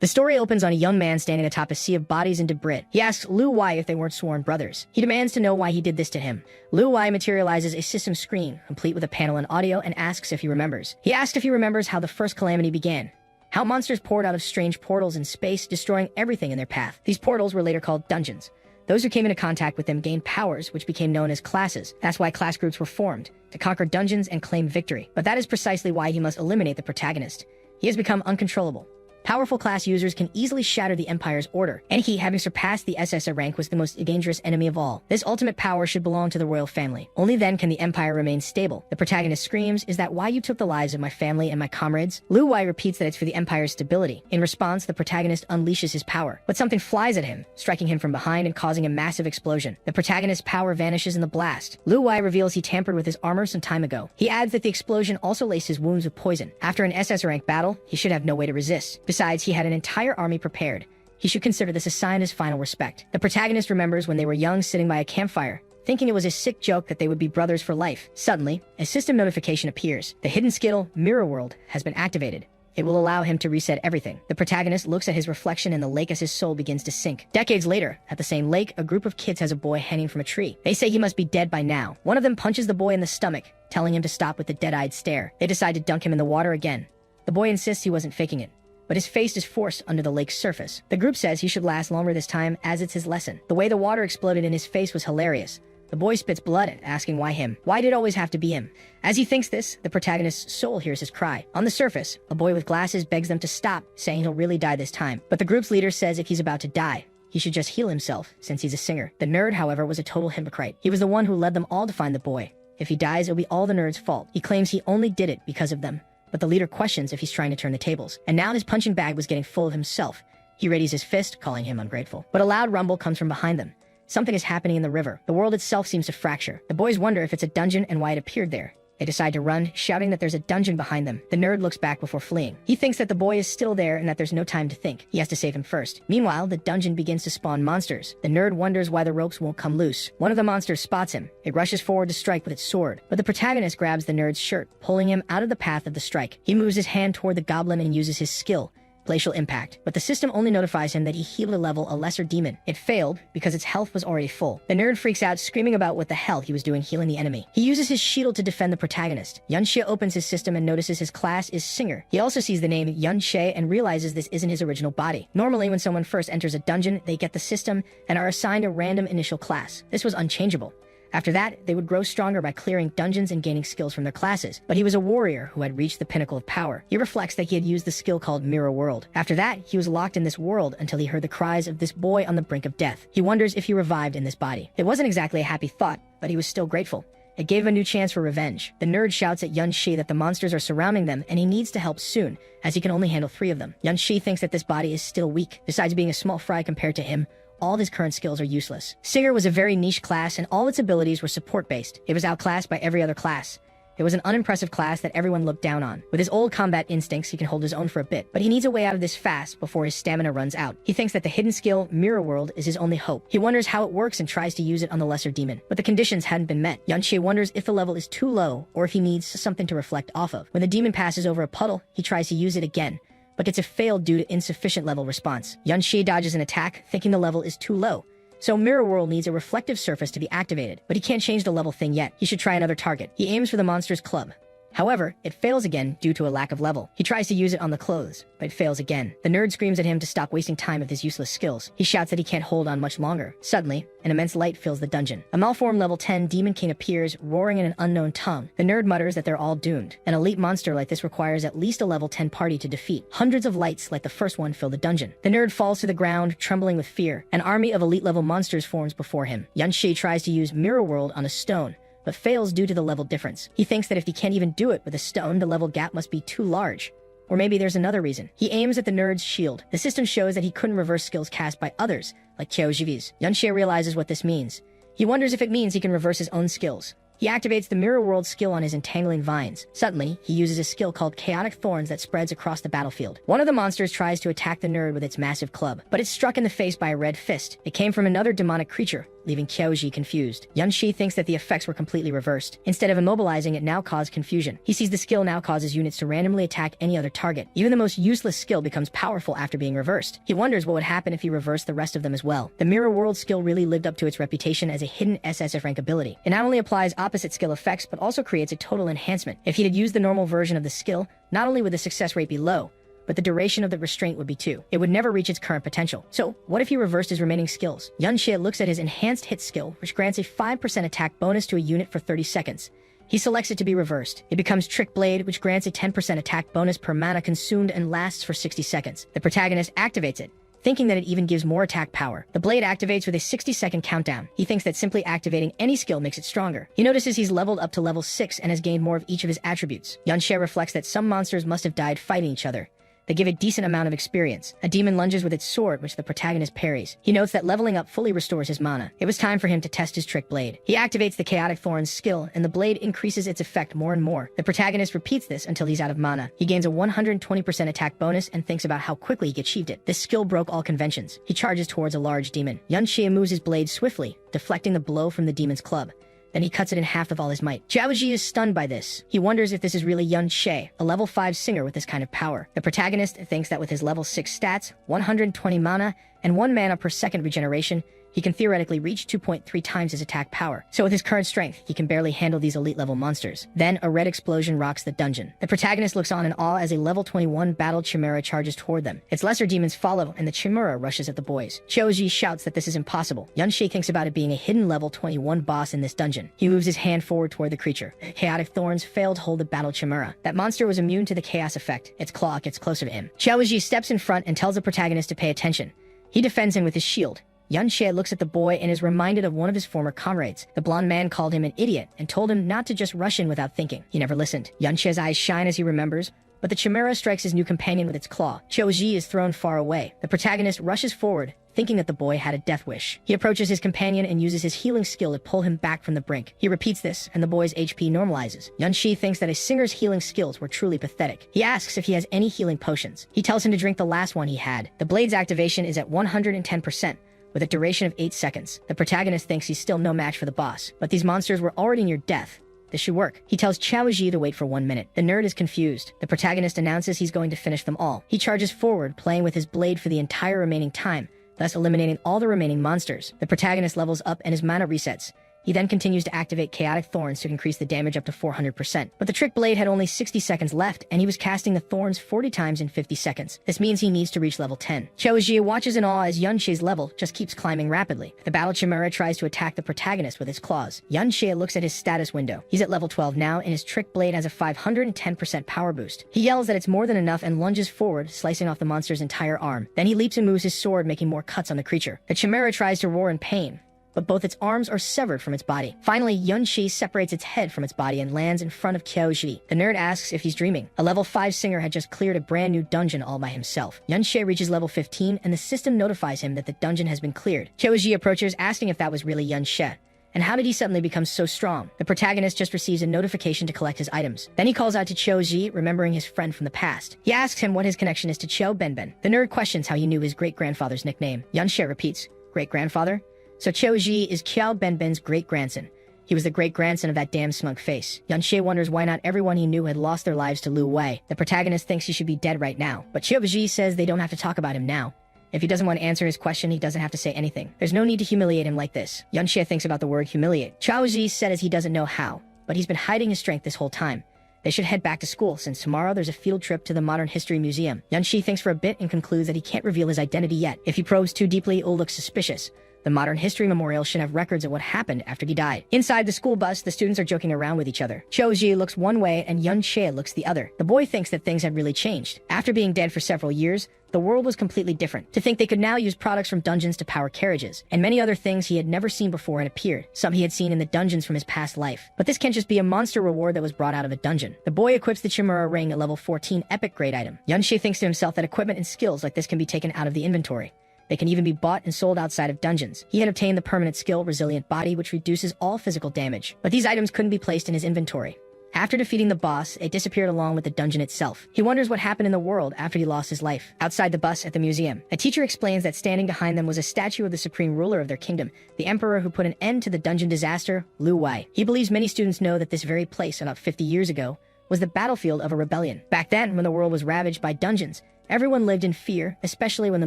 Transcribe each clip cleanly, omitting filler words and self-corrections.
The story opens on a young man standing atop a sea of bodies and debris. He asks Liu why if they weren't sworn brothers. He demands to know why he did this to him. Liu Wai materializes a system screen, complete with a panel and audio, and asks if he remembers. He asks if he remembers how the first calamity began. How monsters poured out of strange portals in space, destroying everything in their path. These portals were later called dungeons. Those who came into contact with them gained powers, which became known as classes. That's why class groups were formed, to conquer dungeons and claim victory. But that is precisely why he must eliminate the protagonist. He has become uncontrollable. Powerful class users can easily shatter the Empire's order, and he, having surpassed the SS rank, was the most dangerous enemy of all. This ultimate power should belong to the royal family. Only then can the Empire remain stable. The protagonist screams, "Is that why you took the lives of my family and my comrades?" Liu Wai repeats that it's for the Empire's stability. In response, the protagonist unleashes his power, but something flies at him, striking him from behind and causing a massive explosion. The protagonist's power vanishes in the blast. Liu Wai reveals he tampered with his armor some time ago. He adds that the explosion also laced his wounds with poison. After an SS rank battle, he should have no way to resist. Besides, he had an entire army prepared. He should consider this a sign of his final respect. The protagonist remembers when they were young sitting by a campfire, thinking it was a sick joke that they would be brothers for life. Suddenly, a system notification appears. The hidden skill, Mirror World, has been activated. It will allow him to reset everything. The protagonist looks at his reflection in the lake as his soul begins to sink. Decades later, at the same lake, a group of kids has a boy hanging from a tree. They say he must be dead by now. One of them punches the boy in the stomach, telling him to stop with the dead-eyed stare. They decide to dunk him in the water again. The boy insists he wasn't faking it, but his face is forced under the lake's surface. The group says he should last longer this time, as it's his lesson. The way the water exploded in his face was hilarious. The boy spits blood, asking why him. Why did it always have to be him? As he thinks this, the protagonist's soul hears his cry. On the surface, a boy with glasses begs them to stop, saying he'll really die this time. But the group's leader says if he's about to die, he should just heal himself, since he's a singer. The nerd, however, was a total hypocrite. He was the one who led them all to find the boy. If he dies, it'll be all the nerd's fault. He claims he only did it because of them. But the leader questions if he's trying to turn the tables. And now his punching bag was getting full of himself. He readies his fist, calling him ungrateful. But a loud rumble comes from behind them. Something is happening in the river. The world itself seems to fracture. The boys wonder if it's a dungeon and why it appeared there. They decide to run, shouting that there's a dungeon behind them. The nerd looks back before fleeing. He thinks that the boy is still there and that there's no time to think. He has to save him first. Meanwhile, the dungeon begins to spawn monsters. The nerd wonders why the ropes won't come loose. One of the monsters spots him. It rushes forward to strike with its sword. But the protagonist grabs the nerd's shirt, pulling him out of the path of the strike. He moves his hand toward the goblin and uses his skill, Glacial Impact. But the system only notifies him that he healed a lesser demon. It failed because its health was already full. The nerd freaks out, screaming about what the hell he was doing healing the enemy. He uses his shield to defend the protagonist. Yunxie opens his system and notices his class is Singer. He also sees the name Yunxie and realizes this isn't his original body. Normally, when someone first enters a dungeon, they get the system and are assigned a random initial class. This was unchangeable. After that, they would grow stronger by clearing dungeons and gaining skills from their classes. But he was a warrior who had reached the pinnacle of power. He reflects that he had used the skill called Mirror World. After that, he was locked in this world until he heard the cries of this boy on the brink of death. He wonders if he revived in this body. It wasn't exactly a happy thought, but he was still grateful. It gave him a new chance for revenge. The nerd shouts at Yunxie that the monsters are surrounding them and he needs to help soon, as he can only handle 3 of them. Yunxie thinks that this body is still weak. Besides being a small fry compared to him, all of his current skills are useless. Singer was a very niche class and all its abilities were support-based. It was outclassed by every other class. It was an unimpressive class that everyone looked down on. With his old combat instincts, he can hold his own for a bit, but he needs a way out of this fast before his stamina runs out. He thinks that the hidden skill, Mirror World, is his only hope. He wonders how it works and tries to use it on the lesser demon, but the conditions hadn't been met. Yunxie wonders if the level is too low or if he needs something to reflect off of. When the demon passes over a puddle, he tries to use it again, but gets a fail due to insufficient level response. Yunxie dodges an attack, thinking the level is too low. So Mirror World needs a reflective surface to be activated, but he can't change the level thing yet. He should try another target. He aims for the monster's club. However, it fails again due to a lack of level. He tries to use it on the clothes, but it fails again. The nerd screams at him to stop wasting time with his useless skills. He shouts that he can't hold on much longer. Suddenly, an immense light fills the dungeon. A malformed level 10 demon king appears, roaring in an unknown tongue. The nerd mutters that they're all doomed. An elite monster like this requires at least a level 10 party to defeat. Hundreds of lights like the first one fill the dungeon. The nerd falls to the ground, trembling with fear. An army of elite level monsters forms before him. Yunxie tries to use Mirror World on a stone, but fails due to the level difference. He thinks that if he can't even do it with a stone, the level gap must be too large. Or maybe there's another reason. He aims at the nerd's shield. The system shows that he couldn't reverse skills cast by others, like Qiao Jivi's. Yunxie realizes what this means. He wonders if it means he can reverse his own skills. He activates the Mirror World skill on his entangling vines. Suddenly, he uses a skill called Chaotic Thorns that spreads across the battlefield. One of the monsters tries to attack the nerd with its massive club, but it's struck in the face by a red fist. It came from another demonic creature, leaving Qiaoji confused. Yunxi thinks that the effects were completely reversed. Instead of immobilizing, it now caused confusion. He sees the skill now causes units to randomly attack any other target. Even the most useless skill becomes powerful after being reversed. He wonders what would happen if he reversed the rest of them as well. The Mirror World skill really lived up to its reputation as a hidden SSF rank ability. It not only applies opposite skill effects, but also creates a total enhancement. If he had used the normal version of the skill, not only would the success rate be low, but the duration of the restraint would be too. It would never reach its current potential. So, what if he reversed his remaining skills? Yunxie looks at his enhanced hit skill, which grants a 5% attack bonus to a unit for 30 seconds. He selects it to be reversed. It becomes Trick Blade, which grants a 10% attack bonus per mana consumed and lasts for 60 seconds. The protagonist activates it, thinking that it even gives more attack power. The blade activates with a 60-second countdown. He thinks that simply activating any skill makes it stronger. He notices he's leveled up to level 6 and has gained more of each of his attributes. Yunxie reflects that some monsters must have died fighting each other. They give a decent amount of experience. A demon lunges with its sword, which the protagonist parries. He notes that leveling up fully restores his mana. It was time for him to test his Trick Blade. He activates the Chaotic Thorn's skill, and the blade increases its effect more and more. The protagonist repeats this until he's out of mana. He gains a 120% attack bonus and thinks about how quickly he achieved it. This skill broke all conventions. He charges towards a large demon. Yunxie moves his blade swiftly, deflecting the blow from the demon's club. Then he cuts it in half with all his might. Qiaoji is stunned by this. He wonders if this is really Yunxie, a level 5 singer with this kind of power. The protagonist thinks that with his level 6 stats, 120 mana, and 1 mana per second regeneration, he can theoretically reach 2.3 times his attack power. So with his current strength, he can barely handle these elite level monsters. Then a red explosion rocks the dungeon. The protagonist looks on in awe as a level 21 battle chimera charges toward them. Its lesser demons follow, and the chimera rushes at the boys. Qiaoji shouts that this is impossible. Yunxie thinks about it being a hidden level 21 boss in this dungeon. He moves his hand forward toward the creature. Chaotic Thorns fail to hold the battle chimera. That monster was immune to the chaos effect. Its claw gets closer to him. Qiaoji steps in front and tells the protagonist to pay attention. He defends him with his shield. Yunxie looks at the boy and is reminded of one of his former comrades. The blonde man called him an idiot and told him not to just rush in without thinking. He never listened. Yunxie's eyes shine as he remembers, but the chimera strikes his new companion with its claw. Qiaoji is thrown far away. The protagonist rushes forward, thinking that the boy had a death wish. He approaches his companion and uses his healing skill to pull him back from the brink. He repeats this, and the boy's HP normalizes. Yunxie thinks that a singer's healing skills were truly pathetic. He asks if he has any healing potions. He tells him to drink the last one he had. The blade's activation is at 110%. With a duration of 8 seconds. The protagonist thinks he's still no match for the boss, but these monsters were already near death. This should work. He tells Qiaoji to wait for 1 minute. The nerd is confused. The protagonist announces he's going to finish them all. He charges forward, playing with his blade for the entire remaining time, thus eliminating all the remaining monsters. The protagonist levels up and his mana resets. He then continues to activate Chaotic Thorns to increase the damage up to 400%. But the Trick Blade had only 60 seconds left, and he was casting the Thorns 40 times in 50 seconds. This means he needs to reach level 10. Qiaoji watches in awe as Yunxie's level just keeps climbing rapidly. The Battle Chimera tries to attack the protagonist with its claws. Yunxie looks at his status window. He's at level 12 now, and his Trick Blade has a 510% power boost. He yells that it's more than enough and lunges forward, slicing off the monster's entire arm. Then he leaps and moves his sword, making more cuts on the creature. The Chimera tries to roar in pain, but both its arms are severed from its body. Finally, Yunxie separates its head from its body and lands in front of Qiaoji. The nerd asks if he's dreaming. A level 5 singer had just cleared a brand new dungeon all by himself. Yunxie reaches level 15, and the system notifies him that the dungeon has been cleared. Qiaoji approaches, asking if that was really Yunxie. And how did he suddenly become so strong? The protagonist just receives a notification to collect his items. Then he calls out to Qiaoji, remembering his friend from the past. He asks him what his connection is to Qiao Benben. The nerd questions how he knew his great-grandfather's nickname. Yunxie repeats, "Great-grandfather?" So Qiaoji is Qiao Benben's great-grandson. He was the great-grandson of that damn smug face. Yunxie wonders why not everyone he knew had lost their lives to Lu Wei. The protagonist thinks he should be dead right now, but Qiaoji says they don't have to talk about him now. If he doesn't want to answer his question, he doesn't have to say anything. There's no need to humiliate him like this. Yunxie thinks about the word humiliate. Qiaoji says he doesn't know how, but he's been hiding his strength this whole time. They should head back to school, since tomorrow there's a field trip to the Modern History Museum. Yunxie thinks for a bit and concludes that he can't reveal his identity yet. If he probes too deeply, it'll look suspicious. The Modern History Memorial should have records of what happened after he died. Inside the school bus, the students are joking around with each other. Qiaoji looks one way and Yunxie looks the other. The boy thinks that things had really changed. After being dead for several years, the world was completely different. To think they could now use products from dungeons to power carriages, and many other things he had never seen before had appeared. Some he had seen in the dungeons from his past life. But this can't just be a monster reward that was brought out of a dungeon. The boy equips the Chimera ring at level 14 epic grade item. Yunxie thinks to himself that equipment and skills like this can be taken out of the inventory. They can even be bought and sold outside of dungeons. He had obtained the permanent skill Resilient Body, which reduces all physical damage. But these items couldn't be placed in his inventory. After defeating the boss, it disappeared along with the dungeon itself. He wonders what happened in the world after he lost his life. Outside the bus at the museum, a teacher explains that standing behind them was a statue of the supreme ruler of their kingdom, the emperor who put an end to the dungeon disaster, Lu Wai. He believes many students know that this very place, about 50 years ago, was the battlefield of a rebellion. Back then, when the world was ravaged by dungeons, everyone lived in fear, especially when the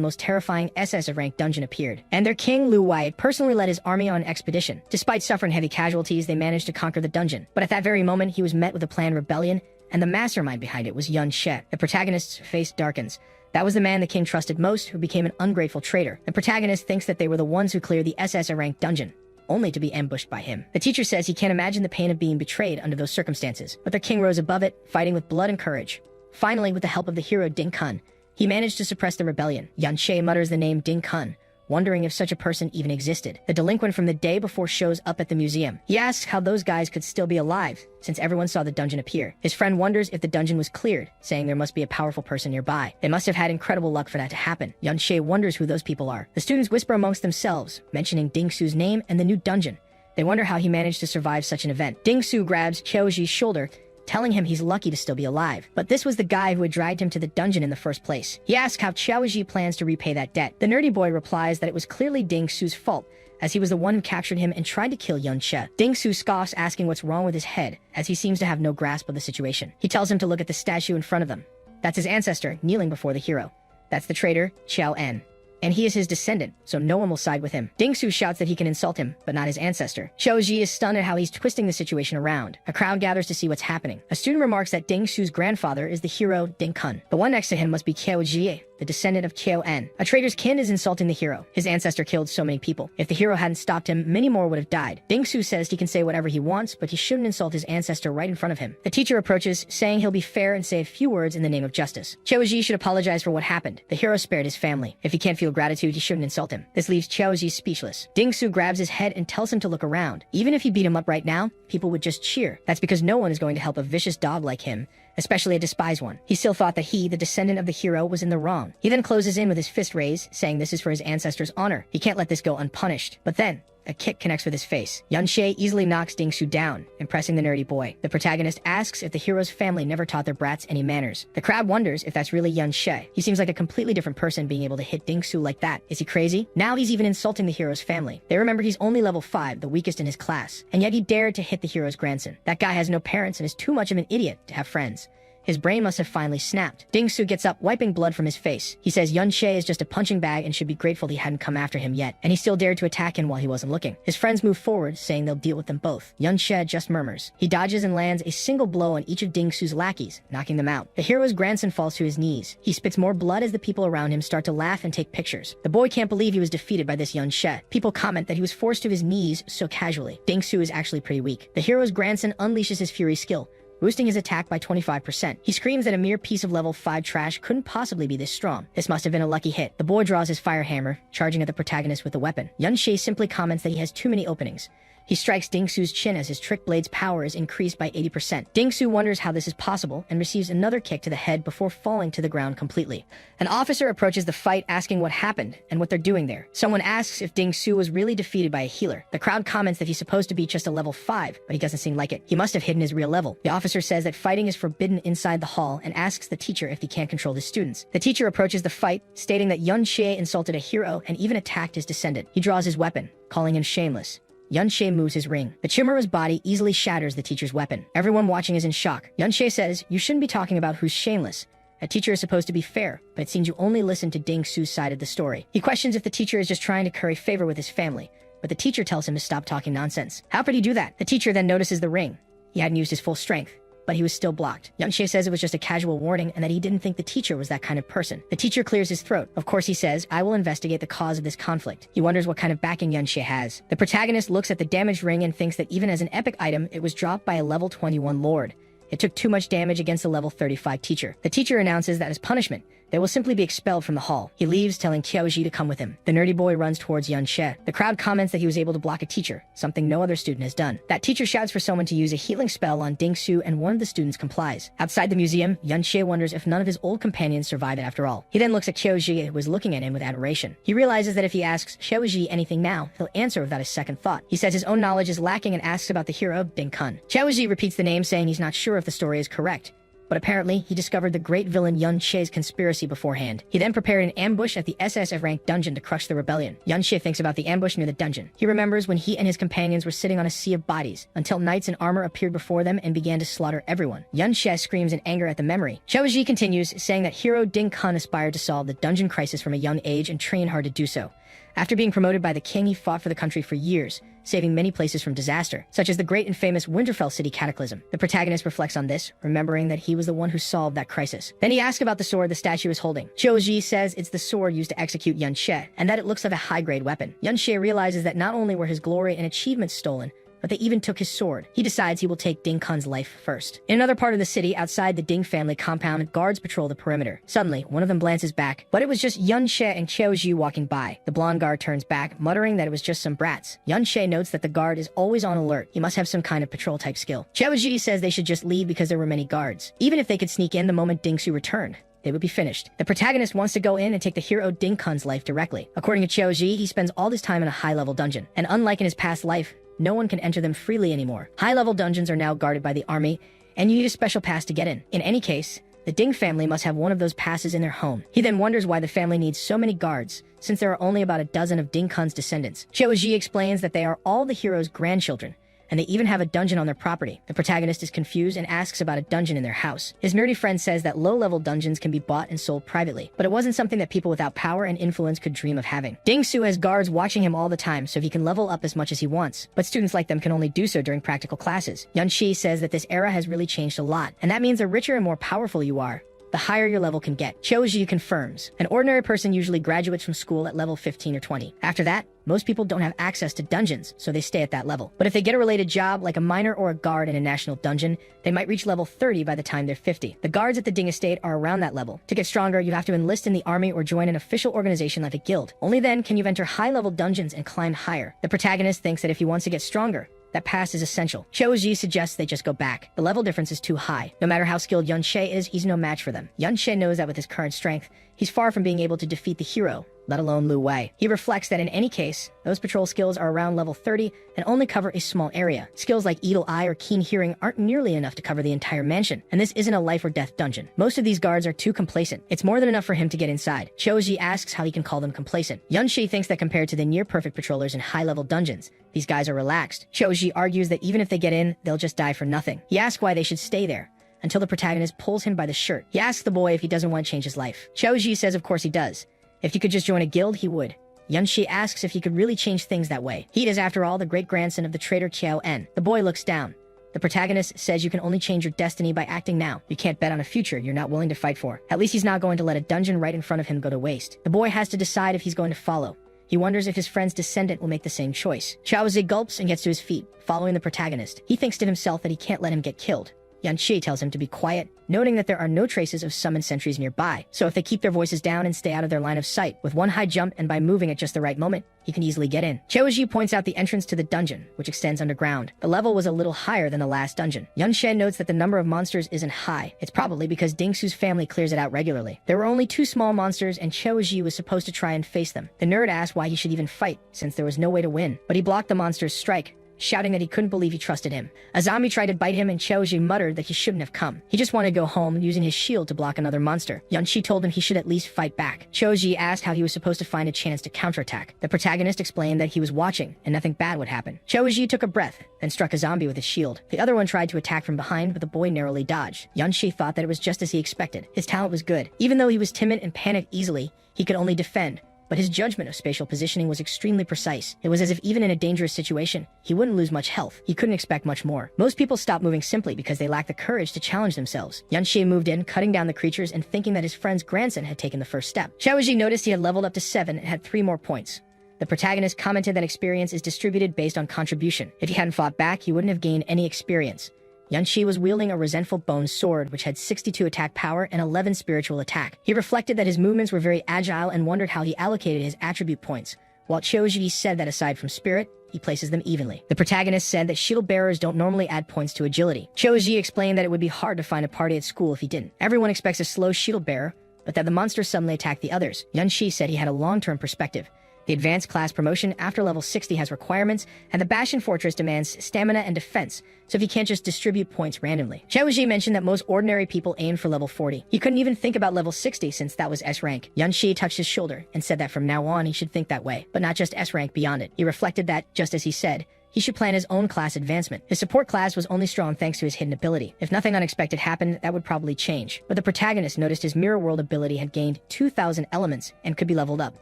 most terrifying SS-rank dungeon appeared. And their king, Lu Wai, personally led his army on an expedition. Despite suffering heavy casualties, they managed to conquer the dungeon. But at that very moment, he was met with a planned rebellion, and the mastermind behind it was Yun She. The protagonist's face darkens. That was the man the king trusted most, who became an ungrateful traitor. The protagonist thinks that they were the ones who cleared the SS-rank dungeon, only to be ambushed by him. The teacher says he can't imagine the pain of being betrayed under those circumstances, but their king rose above it, fighting with blood and courage. Finally, with the help of the hero Ding Kun, he managed to suppress the rebellion. Yun She mutters the name Ding Kun, wondering if such a person even existed. The delinquent from the day before shows up at the museum. He asks how those guys could still be alive, since everyone saw the dungeon appear. His friend wonders if the dungeon was cleared, saying there must be a powerful person nearby. They must have had incredible luck for that to happen. Yun She wonders who those people are. The students whisper amongst themselves, mentioning Ding Su's name and the new dungeon. They wonder how he managed to survive such an event. Ding Su grabs Qiaoji's shoulder, telling him he's lucky to still be alive. But this was the guy who had dragged him to the dungeon in the first place. He asks how Qiaoji plans to repay that debt. The nerdy boy replies that it was clearly Ding Su's fault, as he was the one who captured him and tried to kill Yun She. Ding Su scoffs, asking what's wrong with his head, as he seems to have no grasp of the situation. He tells him to look at the statue in front of them. That's his ancestor, kneeling before the hero. That's the traitor, Qiao En. And he is his descendant, so no one will side with him. Ding Su shouts that he can insult him, but not his ancestor. Qiaoji is stunned at how he's twisting the situation around. A crowd gathers to see what's happening. A student remarks that Ding Su's grandfather is the hero Ding Kun. The one next to him must be Qiaoji, the descendant of Qiao En. A traitor's kin is insulting the hero. His ancestor killed so many people. If the hero hadn't stopped him, many more would have died. Ding Su says he can say whatever he wants, but he shouldn't insult his ancestor right in front of him. The teacher approaches, saying he'll be fair and say a few words in the name of justice. Qiaoji should apologize for what happened. The hero spared his family. If he can't feel gratitude, he shouldn't insult him. This leaves Qiaoji speechless. Ding Su grabs his head and tells him to look around. Even if he beat him up right now, people would just cheer. That's because no one is going to help a vicious dog like him, especially a despised one. He still thought that he, the descendant of the hero, was in the wrong. He then closes in with his fist raised, saying this is for his ancestor's honor. He can't let this go unpunished. But then, a kick connects with his face. Yun She easily knocks Ding Su down, impressing the nerdy boy. The protagonist asks if the hero's family never taught their brats any manners. The crowd wonders if that's really Yun She. He seems like a completely different person being able to hit Ding Su like that. Is he crazy? Now he's even insulting the hero's family. They remember he's only level 5, the weakest in his class, and yet he dared to hit the hero's grandson. That guy has no parents and is too much of an idiot to have friends. His brain must have finally snapped. Ding Su gets up, wiping blood from his face. He says Yun She is just a punching bag and should be grateful he hadn't come after him yet, and he still dared to attack him while he wasn't looking. His friends move forward, saying they'll deal with them both. Yun She just murmurs. He dodges and lands a single blow on each of Ding Su's lackeys, knocking them out. The hero's grandson falls to his knees. He spits more blood as the people around him start to laugh and take pictures. The boy can't believe he was defeated by this Yun She. People comment that he was forced to his knees so casually. Ding Su is actually pretty weak. The hero's grandson unleashes his fury skill, boosting his attack by 25%. He screams that a mere piece of level 5 trash couldn't possibly be this strong. This must have been a lucky hit. The boy draws his fire hammer, charging at the protagonist with the weapon. Yun She simply comments that he has too many openings. He strikes Ding Su's chin as his trick blade's power is increased by 80%. Ding Su wonders how this is possible and receives another kick to the head before falling to the ground completely. An officer approaches the fight, asking what happened and what they're doing there. Someone asks if Ding Su was really defeated by a healer. The crowd comments that he's supposed to be just a level 5, but he doesn't seem like it. He must have hidden his real level. The officer says that fighting is forbidden inside the hall and asks the teacher if he can't control his students. The teacher approaches the fight, stating that Yun She insulted a hero and even attacked his descendant. He draws his weapon, calling him shameless. Yun She moves his ring. The Chimera's body easily shatters the teacher's weapon. Everyone watching is in shock. Yun She says, you shouldn't be talking about who's shameless. A teacher is supposed to be fair, but it seems you only listen to Ding Su's side of the story. He questions if the teacher is just trying to curry favor with his family, but the teacher tells him to stop talking nonsense. How could he do that? The teacher then notices the ring. He hadn't used his full strength, but he was still blocked. Yun She says it was just a casual warning and that he didn't think the teacher was that kind of person. The teacher clears his throat. Of course, he says, I will investigate the cause of this conflict. He wonders what kind of backing Yun She has. The protagonist looks at the damaged ring and thinks that even as an epic item, it was dropped by a level 21 lord. It took too much damage against a level 35 teacher. The teacher announces that as punishment, they will simply be expelled from the hall. He leaves, telling Qiaoji to come with him. The nerdy boy runs towards Yunxie. The crowd comments that he was able to block a teacher, something no other student has done. That teacher shouts for someone to use a healing spell on Dingsu, and one of the students complies. Outside the museum, Yunxie wonders if none of his old companions survived after all. He then looks at Qiaoji, who was looking at him with adoration. He realizes that if he asks Qiaoji anything now, he'll answer without a second thought. He says his own knowledge is lacking and asks about the hero Ding Kun. Qiaoji repeats the name, saying he's not sure if the story is correct. But apparently, he discovered the great villain Yunxie's conspiracy beforehand. He then prepared an ambush at the SSF-ranked dungeon to crush the rebellion. Yunxie thinks about the ambush near the dungeon. He remembers when he and his companions were sitting on a sea of bodies, until knights in armor appeared before them and began to slaughter everyone. Yunxie screams in anger at the memory. Qiaoji continues, saying that hero Ding Kun aspired to solve the dungeon crisis from a young age and trained hard to do so. After being promoted by the king, he fought for the country for years, saving many places from disaster, such as the great and famous Winterfell city cataclysm. The protagonist reflects on this, remembering that he was the one who solved that crisis. Then he asks about the sword the statue is holding. Qiaoji says it's the sword used to execute Yunxie, and that it looks like a high-grade weapon. Yunxie realizes that not only were his glory and achievements stolen, but they even took his sword. He decides he will take Ding Kun's life first. In another part of the city, outside the Ding family compound, guards patrol the perimeter. Suddenly, one of them glances back, but it was just Yunxie and Qiaoji walking by. The blonde guard turns back, muttering that it was just some brats. Yunxie notes that the guard is always on alert. He must have some kind of patrol-type skill. Qiaoji says they should just leave because there were many guards. Even if they could sneak in the moment Dingsu returned, they would be finished. The protagonist wants to go in and take the hero Ding Kun's life directly. According to Qiaoji, he spends all his time in a high-level dungeon, and unlike in his past life, no one can enter them freely anymore. High-level dungeons are now guarded by the army, and you need a special pass to get in. In any case, the Ding family must have one of those passes in their home. He then wonders why the family needs so many guards, since there are only about a dozen of Ding Kun's descendants. Qiaoji explains that they are all the hero's grandchildren, and they even have a dungeon on their property. The protagonist is confused and asks about a dungeon in their house. His nerdy friend says that low-level dungeons can be bought and sold privately, but it wasn't something that people without power and influence could dream of having. Dingsu has guards watching him all the time so he can level up as much as he wants, but students like them can only do so during practical classes. Yunxie says that this era has really changed a lot, and that means the richer and more powerful you are, the higher your level can get. Qiaoji confirms. An ordinary person usually graduates from school at level 15 or 20. After that, most people don't have access to dungeons, so they stay at that level. But if they get a related job, like a miner or a guard in a national dungeon, they might reach level 30 by the time they're 50. The guards at the Ding estate are around that level. To get stronger, you have to enlist in the army or join an official organization like a guild. Only then can you enter high-level dungeons and climb higher. The protagonist thinks that if he wants to get stronger, that pass is essential. Qiaoji suggests they just go back. The level difference is too high. No matter how skilled Yunxie is, he's no match for them. Yunxie knows that with his current strength, he's far from being able to defeat the hero, let alone Lu Wei. He reflects that in any case, those patrol skills are around level 30 and only cover a small area. Skills like Eagle Eye or Keen Hearing aren't nearly enough to cover the entire mansion, and this isn't a life or death dungeon. Most of these guards are too complacent. It's more than enough for him to get inside. Qiaoji asks how he can call them complacent. Yunxie thinks that compared to the near-perfect patrollers in high-level dungeons, these guys are relaxed. Qiaoji argues that even if they get in, they'll just die for nothing. He asks why they should stay there, until the protagonist pulls him by the shirt. He asks the boy if he doesn't want to change his life. Qiaoji says of course he does. If he could just join a guild, he would. Yunxie asks if he could really change things that way. He is, after all, the great-grandson of the traitor Qiao En. The boy looks down. The protagonist says you can only change your destiny by acting now. You can't bet on a future you're not willing to fight for. At least he's not going to let a dungeon right in front of him go to waste. The boy has to decide if he's going to follow. He wonders if his friend's descendant will make the same choice. Qiaozi gulps and gets to his feet, following the protagonist. He thinks to himself that he can't let him get killed. Yunxie tells him to be quiet, noting that there are no traces of summoned sentries nearby, so if they keep their voices down and stay out of their line of sight, with one high jump and by moving at just the right moment, he can easily get in. Qiaoji points out the entrance to the dungeon, which extends underground. The level was a little higher than the last dungeon. Yunxie notes that the number of monsters isn't high. It's probably because Dingsu's family clears it out regularly. There were only 2 small monsters, and Qiaoji was supposed to try and face them. The nerd asked why he should even fight, since there was no way to win, but he blocked the monster's strike, shouting that he couldn't believe he trusted him. A zombie tried to bite him, and Qiaoji muttered that he shouldn't have come. He just wanted to go home, using his shield to block another monster. Yunxie told him he should at least fight back. Qiaoji asked how he was supposed to find a chance to counterattack. The protagonist explained that he was watching, and nothing bad would happen. Qiaoji took a breath, then struck a zombie with his shield. The other one tried to attack from behind, but the boy narrowly dodged. Yunxie thought that it was just as he expected. His talent was good. Even though he was timid and panicked easily, he could only defend. But his judgment of spatial positioning was extremely precise. It was as if even in a dangerous situation, he wouldn't lose much health. He couldn't expect much more. Most people stop moving simply because they lack the courage to challenge themselves. Yunxie moved in, cutting down the creatures and thinking that his friend's grandson had taken the first step. Qiaoji noticed he had leveled up to 7 and had 3 more points. The protagonist commented that experience is distributed based on contribution. If he hadn't fought back, he wouldn't have gained any experience. Yunshi was wielding a resentful bone sword which had 62 attack power and 11 spiritual attack. He reflected that his movements were very agile and wondered how he allocated his attribute points, while Choji said that aside from spirit, he places them evenly. The protagonist said that shield bearers don't normally add points to agility. Choji explained that it would be hard to find a party at school if he didn't. Everyone expects a slow shield bearer, but that the monsters suddenly attack the others. Yunshi said he had a long-term perspective. The advanced class promotion after level 60 has requirements, and the Bastion Fortress demands stamina and defense, so he can't just distribute points randomly. Xiaoji mentioned that most ordinary people aim for level 40. He couldn't even think about level 60 since that was S rank. Yunshi touched his shoulder and said that from now on he should think that way, but not just S rank beyond it. He reflected that, just as he said, he should plan his own class advancement. His support class was only strong thanks to his hidden ability. If nothing unexpected happened, that would probably change. But the protagonist noticed his mirror world ability had gained 2,000 elements and could be leveled up.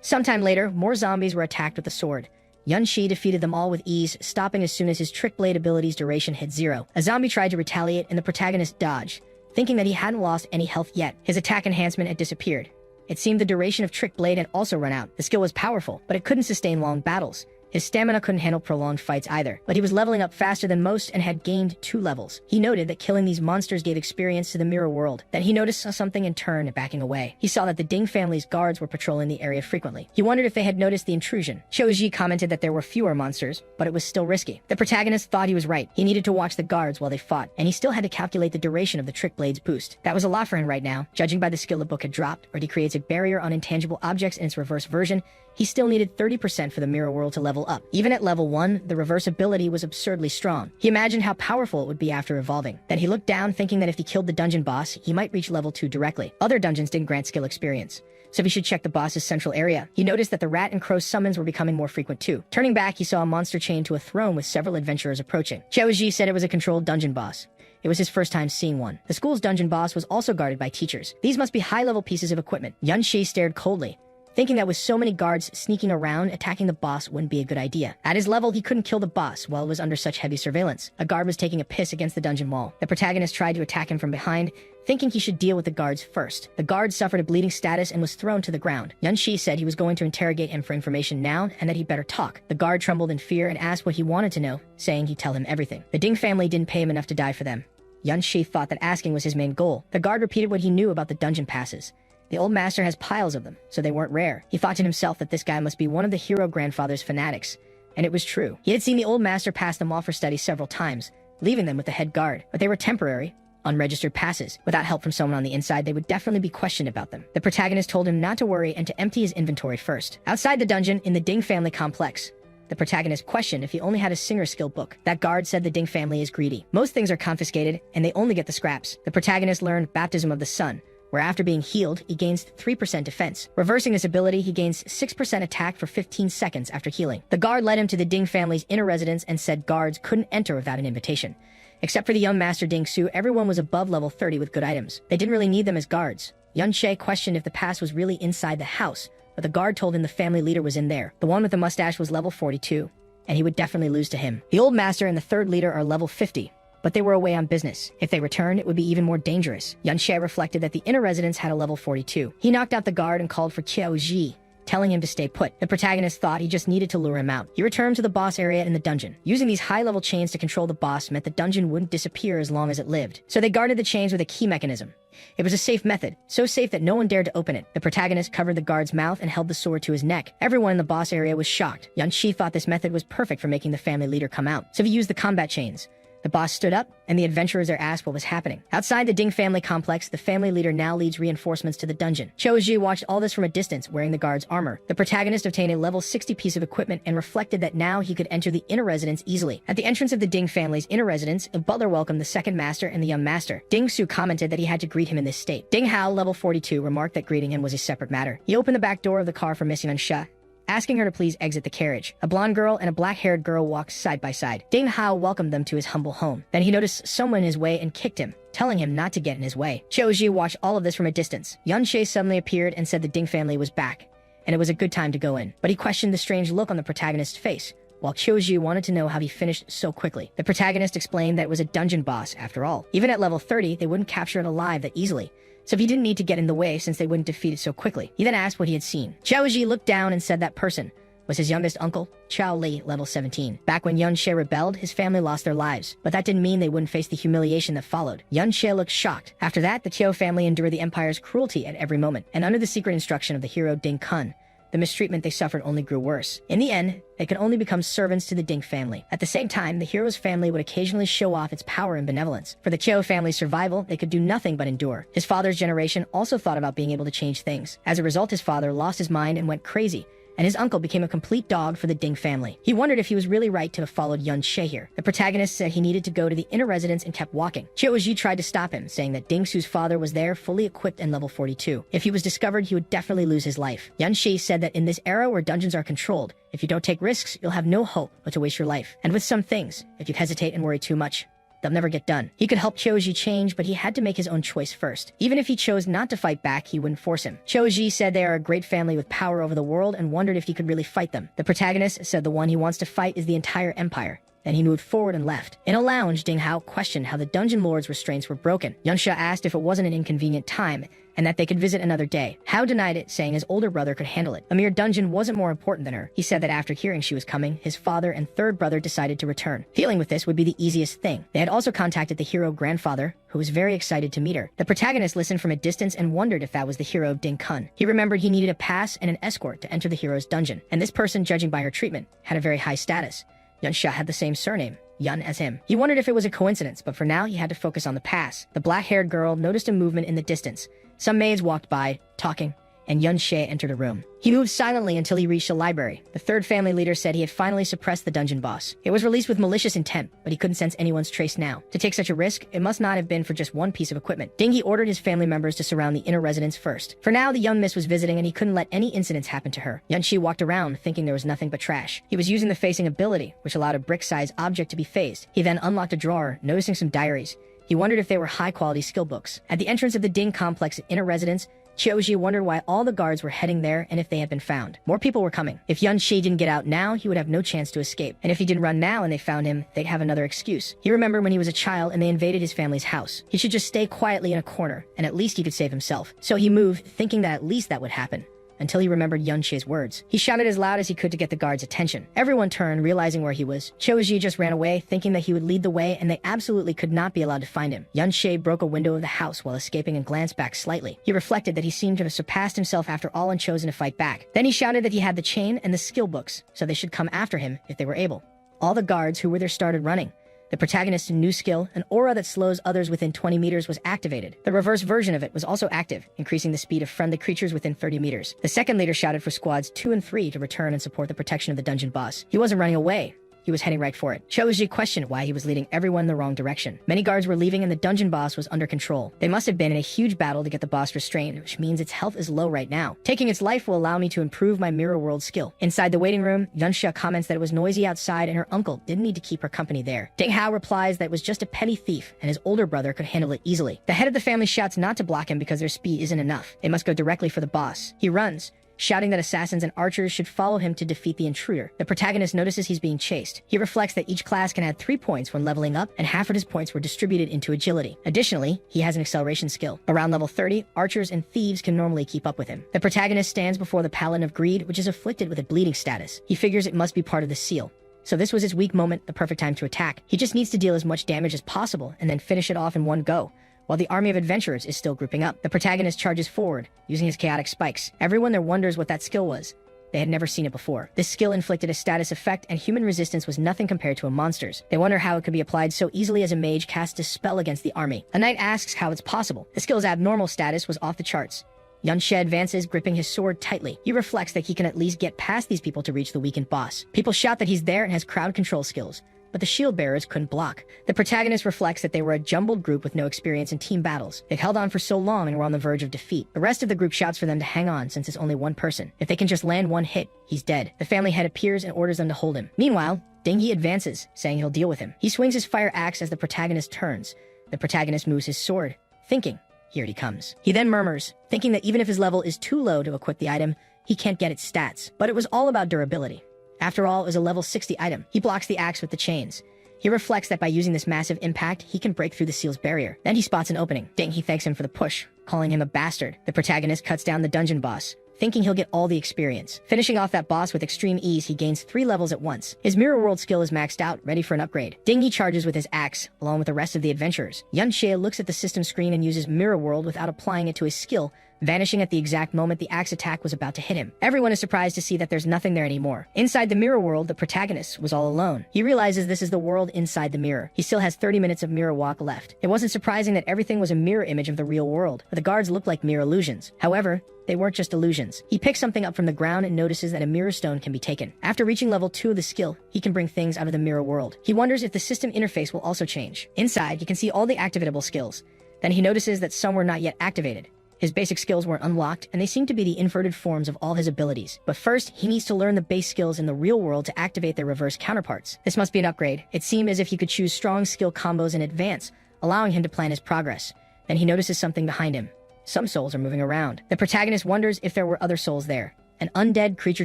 Sometime later, more zombies were attacked with the sword. Yunshi defeated them all with ease, stopping as soon as his Trick Blade ability's duration hit 0. A zombie tried to retaliate and the protagonist dodged, thinking that he hadn't lost any health yet. His attack enhancement had disappeared. It seemed the duration of Trick Blade had also run out. The skill was powerful, but it couldn't sustain long battles. His stamina couldn't handle prolonged fights either, but he was leveling up faster than most and had gained 2 levels. He noted that killing these monsters gave experience to the mirror world. Then he noticed something and turned, backing away. He saw that the Ding family's guards were patrolling the area frequently. He wondered if they had noticed the intrusion. Choji commented that there were fewer monsters, but it was still risky. The protagonist thought he was right. He needed to watch the guards while they fought, and he still had to calculate the duration of the Trick Blade's boost. That was a lot for him right now. Judging by the skill the book had dropped, or he creates a barrier on intangible objects in its reverse version, he still needed 30% for the mirror world to level up. Even at level 1, the reverse ability was absurdly strong. He imagined how powerful it would be after evolving. Then he looked down, thinking that if he killed the dungeon boss, he might reach level 2 directly. Other dungeons didn't grant skill experience, so he should check the boss's central area. He noticed that the rat and crow summons were becoming more frequent too. Turning back, he saw a monster chained to a throne with several adventurers approaching. Xiaoji said it was a controlled dungeon boss. It was his first time seeing one. The school's dungeon boss was also guarded by teachers. These must be high-level pieces of equipment. Yunshi stared coldly, thinking that with so many guards sneaking around, attacking the boss wouldn't be a good idea. At his level, he couldn't kill the boss while it was under such heavy surveillance. A guard was taking a piss against the dungeon wall. The protagonist tried to attack him from behind, thinking he should deal with the guards first. The guard suffered a bleeding status and was thrown to the ground. Yunshi said he was going to interrogate him for information now and that he'd better talk. The guard trembled in fear and asked what he wanted to know, saying he'd tell him everything. The Ding family didn't pay him enough to die for them. Yunshi thought that asking was his main goal. The guard repeated what he knew about the dungeon passes. The old master has piles of them, so they weren't rare. He thought to himself that this guy must be one of the hero grandfather's fanatics. And it was true. He had seen the old master pass them off for study several times, leaving them with the head guard. But they were temporary, unregistered passes. Without help from someone on the inside, they would definitely be questioned about them. The protagonist told him not to worry and to empty his inventory first. Outside the dungeon, in the Ding family complex, the protagonist questioned if he only had a singer skill book. That guard said the Ding family is greedy. Most things are confiscated, and they only get the scraps. The protagonist learned Baptism of the Sun, where after being healed, he gains 3% defense. Reversing this ability, he gains 6% attack for 15 seconds after healing. The guard led him to the Ding family's inner residence and said guards couldn't enter without an invitation. Except for the young master Ding Su, everyone was above level 30 with good items. They didn't really need them as guards. Yunshi questioned if the pass was really inside the house, but the guard told him the family leader was in there. The one with the mustache was level 42, and he would definitely lose to him. The old master and the third leader are level 50. But they were away on business. If they returned, it would be even more dangerous. Yunshi reflected that the inner residence had a level 42. He knocked out the guard and called for Qiaoji, telling him to stay put. The protagonist thought he just needed to lure him out. He returned to the boss area in the dungeon. Using these high-level chains to control the boss meant the dungeon wouldn't disappear as long as it lived. So they guarded the chains with a key mechanism. It was a safe method, so safe that no one dared to open it. The protagonist covered the guard's mouth and held the sword to his neck. Everyone in the boss area was shocked. Yunshi thought this method was perfect for making the family leader come out, so he used the combat chains. The boss stood up, and the adventurers are asked what was happening. Outside the Ding family complex, the family leader now leads reinforcements to the dungeon. Choji watched all this from a distance, wearing the guard's armor. The protagonist obtained a level 60 piece of equipment and reflected that now he could enter the inner residence easily. At the entrance of the Ding family's inner residence, a butler welcomed the second master and the young master. Ding Su commented that he had to greet him in this state. Ding Hao, level 42, remarked that greeting him was a separate matter. He opened the back door of the car for Miss Yunsha, asking her to please exit the carriage. A blonde girl and a black-haired girl walked side by side. Ding Hao welcomed them to his humble home. Then he noticed someone in his way and kicked him, telling him not to get in his way. Choji watched all of this from a distance. Yunshi suddenly appeared and said the Ding family was back, and it was a good time to go in. But he questioned the strange look on the protagonist's face, while Choji wanted to know how he finished so quickly. The protagonist explained that it was a dungeon boss after all. Even at level 30, they wouldn't capture it alive that easily, so he didn't need to get in the way since they wouldn't defeat it so quickly. He then asked what he had seen. Xiaoji looked down and said that person was his youngest uncle, Chao Li, level 17. Back when Yun Xie rebelled, his family lost their lives, but that didn't mean they wouldn't face the humiliation that followed. Yun Xie looked shocked. After that, the Qiu family endured the Empire's cruelty at every moment, and under the secret instruction of the hero Ding Kun, the mistreatment they suffered only grew worse. In the end, they could only become servants to the Ding family. At the same time, the hero's family would occasionally show off its power and benevolence. For the Qiu family's survival, they could do nothing but endure. His father's generation also thought about being able to change things. As a result, his father lost his mind and went crazy, and his uncle became a complete dog for the Ding family. He wondered if he was really right to have followed Yun Xie here. The protagonist said he needed to go to the inner residence and kept walking. Qiu Ji tried to stop him, saying that Ding Su's father was there, fully equipped and level 42. If he was discovered, he would definitely lose his life. Yun Xie said that in this era where dungeons are controlled, if you don't take risks, you'll have no hope but to waste your life. And with some things, if you hesitate and worry too much, they'll never get done. He could help Qiu change, but he had to make his own choice first. Even if he chose not to fight back, he wouldn't force him. Qiu said they are a great family with power over the world and wondered if he could really fight them. The protagonist said the one he wants to fight is the entire empire. Then he moved forward and left. In a lounge, Ding Hao questioned how the dungeon lord's restraints were broken. Yun Xie asked if it wasn't an inconvenient time, and that they could visit another day. Hao denied it, saying his older brother could handle it. A mere dungeon wasn't more important than her. He said that after hearing she was coming, his father and third brother decided to return. Dealing with this would be the easiest thing. They had also contacted the hero grandfather, who was very excited to meet her. The protagonist listened from a distance and wondered if that was the hero Ding Kun. He remembered he needed a pass and an escort to enter the hero's dungeon, and this person, judging by her treatment, had a very high status. Yun Xie had the same surname, Yun, as him. He wondered if it was a coincidence, but for now he had to focus on the pass. The black-haired girl noticed a movement in the distance. Some maids walked by, talking, and Yun Xie entered a room. He moved silently until he reached a library. The third family leader said he had finally suppressed the dungeon boss. It was released with malicious intent, but he couldn't sense anyone's trace now. To take such a risk, it must not have been for just one piece of equipment. Dingy ordered his family members to surround the inner residence first. For now, the young miss was visiting and he couldn't let any incidents happen to her. Yun Xie walked around, thinking there was nothing but trash. He was using the phasing ability, which allowed a brick-sized object to be phased. He then unlocked a drawer, noticing some diaries. He wondered if they were high-quality skill books. At the entrance of the Ding complex inner residence, Qiu wondered why all the guards were heading there and if they had been found. More people were coming. If Yun Xie didn't get out now, he would have no chance to escape. And if he didn't run now and they found him, they'd have another excuse. He remembered when he was a child and they invaded his family's house. He should just stay quietly in a corner, and at least he could save himself. So he moved, thinking that at least that would happen, until he remembered Yun Xie's words. He shouted as loud as he could to get the guards' attention. Everyone turned, realizing where he was. Qiu just ran away, thinking that he would lead the way, and they absolutely could not be allowed to find him. Yun Xie broke a window of the house while escaping and glanced back slightly. He reflected that he seemed to have surpassed himself after all and chosen to fight back. Then he shouted that he had the chain and the skill books, so they should come after him if they were able. All the guards who were there started running. The protagonist's new skill, an aura that slows others within 20 meters, was activated. The reverse version of it was also active, increasing the speed of friendly creatures within 30 meters. The second leader shouted for squads 2 and 3 to return and support the protection of the dungeon boss. He wasn't running away. He was heading right for it. Qiu questioned why he was leading everyone in the wrong direction. Many guards were leaving and the dungeon boss was under control. They must have been in a huge battle to get the boss restrained, which means its health is low right now. Taking its life will allow me to improve my mirror world skill. Inside the waiting room, Yun Xie comments that it was noisy outside and her uncle didn't need to keep her company there. Ding Hao replies that it was just a petty thief and his older brother could handle it easily. The head of the family shouts not to block him because their speed isn't enough. They must go directly for the boss. He runs, shouting that assassins and archers should follow him to defeat the intruder. The protagonist notices he's being chased. He reflects that each class can add 3 points when leveling up, and half of his points were distributed into agility. Additionally, he has an acceleration skill. Around level 30, archers and thieves can normally keep up with him. The protagonist stands before the Paladin of Greed, which is afflicted with a bleeding status. He figures it must be part of the seal. So this was his weak moment, the perfect time to attack. He just needs to deal as much damage as possible and then finish it off in one go, while the army of adventurers is still grouping up. The protagonist charges forward, using his chaotic spikes. Everyone there wonders what that skill was. They had never seen it before. This skill inflicted a status effect, and human resistance was nothing compared to a monster's. They wonder how it could be applied so easily as a mage casts a spell against the army. A knight asks how it's possible. The skill's abnormal status was off the charts. Yun Xie advances, gripping his sword tightly. He reflects that he can at least get past these people to reach the weakened boss. People shout that he's there and has crowd control skills, but the shield bearers couldn't block. The protagonist reflects that they were a jumbled group with no experience in team battles. They've held on for so long and were on the verge of defeat. The rest of the group shouts for them to hang on since it's only one person. If they can just land one hit, he's dead. The family head appears and orders them to hold him. Meanwhile, Dingy advances, saying he'll deal with him. He swings his fire axe as the protagonist turns. The protagonist moves his sword, thinking, here he comes. He then murmurs, thinking that even if his level is too low to equip the item, he can't get its stats. But it was all about durability. After all, it was a level 60 item. He blocks the axe with the chains. He reflects that by using this massive impact, he can break through the seal's barrier. Then he spots an opening. He thanks him for the push, calling him a bastard. The protagonist cuts down the dungeon boss, thinking he'll get all the experience. Finishing off that boss with extreme ease, he gains 3 levels at once. His mirror world skill is maxed out, ready for an upgrade. Dingy charges with his axe, along with the rest of the adventurers. Yunxie looks at the system screen and uses mirror world without applying it to his skill, vanishing at the exact moment the axe attack was about to hit him. Everyone is surprised to see that there's nothing there anymore. Inside the mirror world, the protagonist was all alone. He realizes this is the world inside the mirror. He still has 30 minutes of mirror walk left. It wasn't surprising that everything was a mirror image of the real world, but the guards looked like mere illusions. However, they weren't just illusions. He picks something up from the ground and notices that a mirror stone can be taken. After reaching level 2 of the skill, he can bring things out of the mirror world. He wonders if the system interface will also change. Inside, he can see all the activatable skills. Then he notices that some were not yet activated. His basic skills weren't unlocked, and they seem to be the inverted forms of all his abilities. But first, he needs to learn the base skills in the real world to activate their reverse counterparts. This must be an upgrade. It seemed as if he could choose strong skill combos in advance, allowing him to plan his progress. Then he notices something behind him. Some souls are moving around. The protagonist wonders if there were other souls there. An undead creature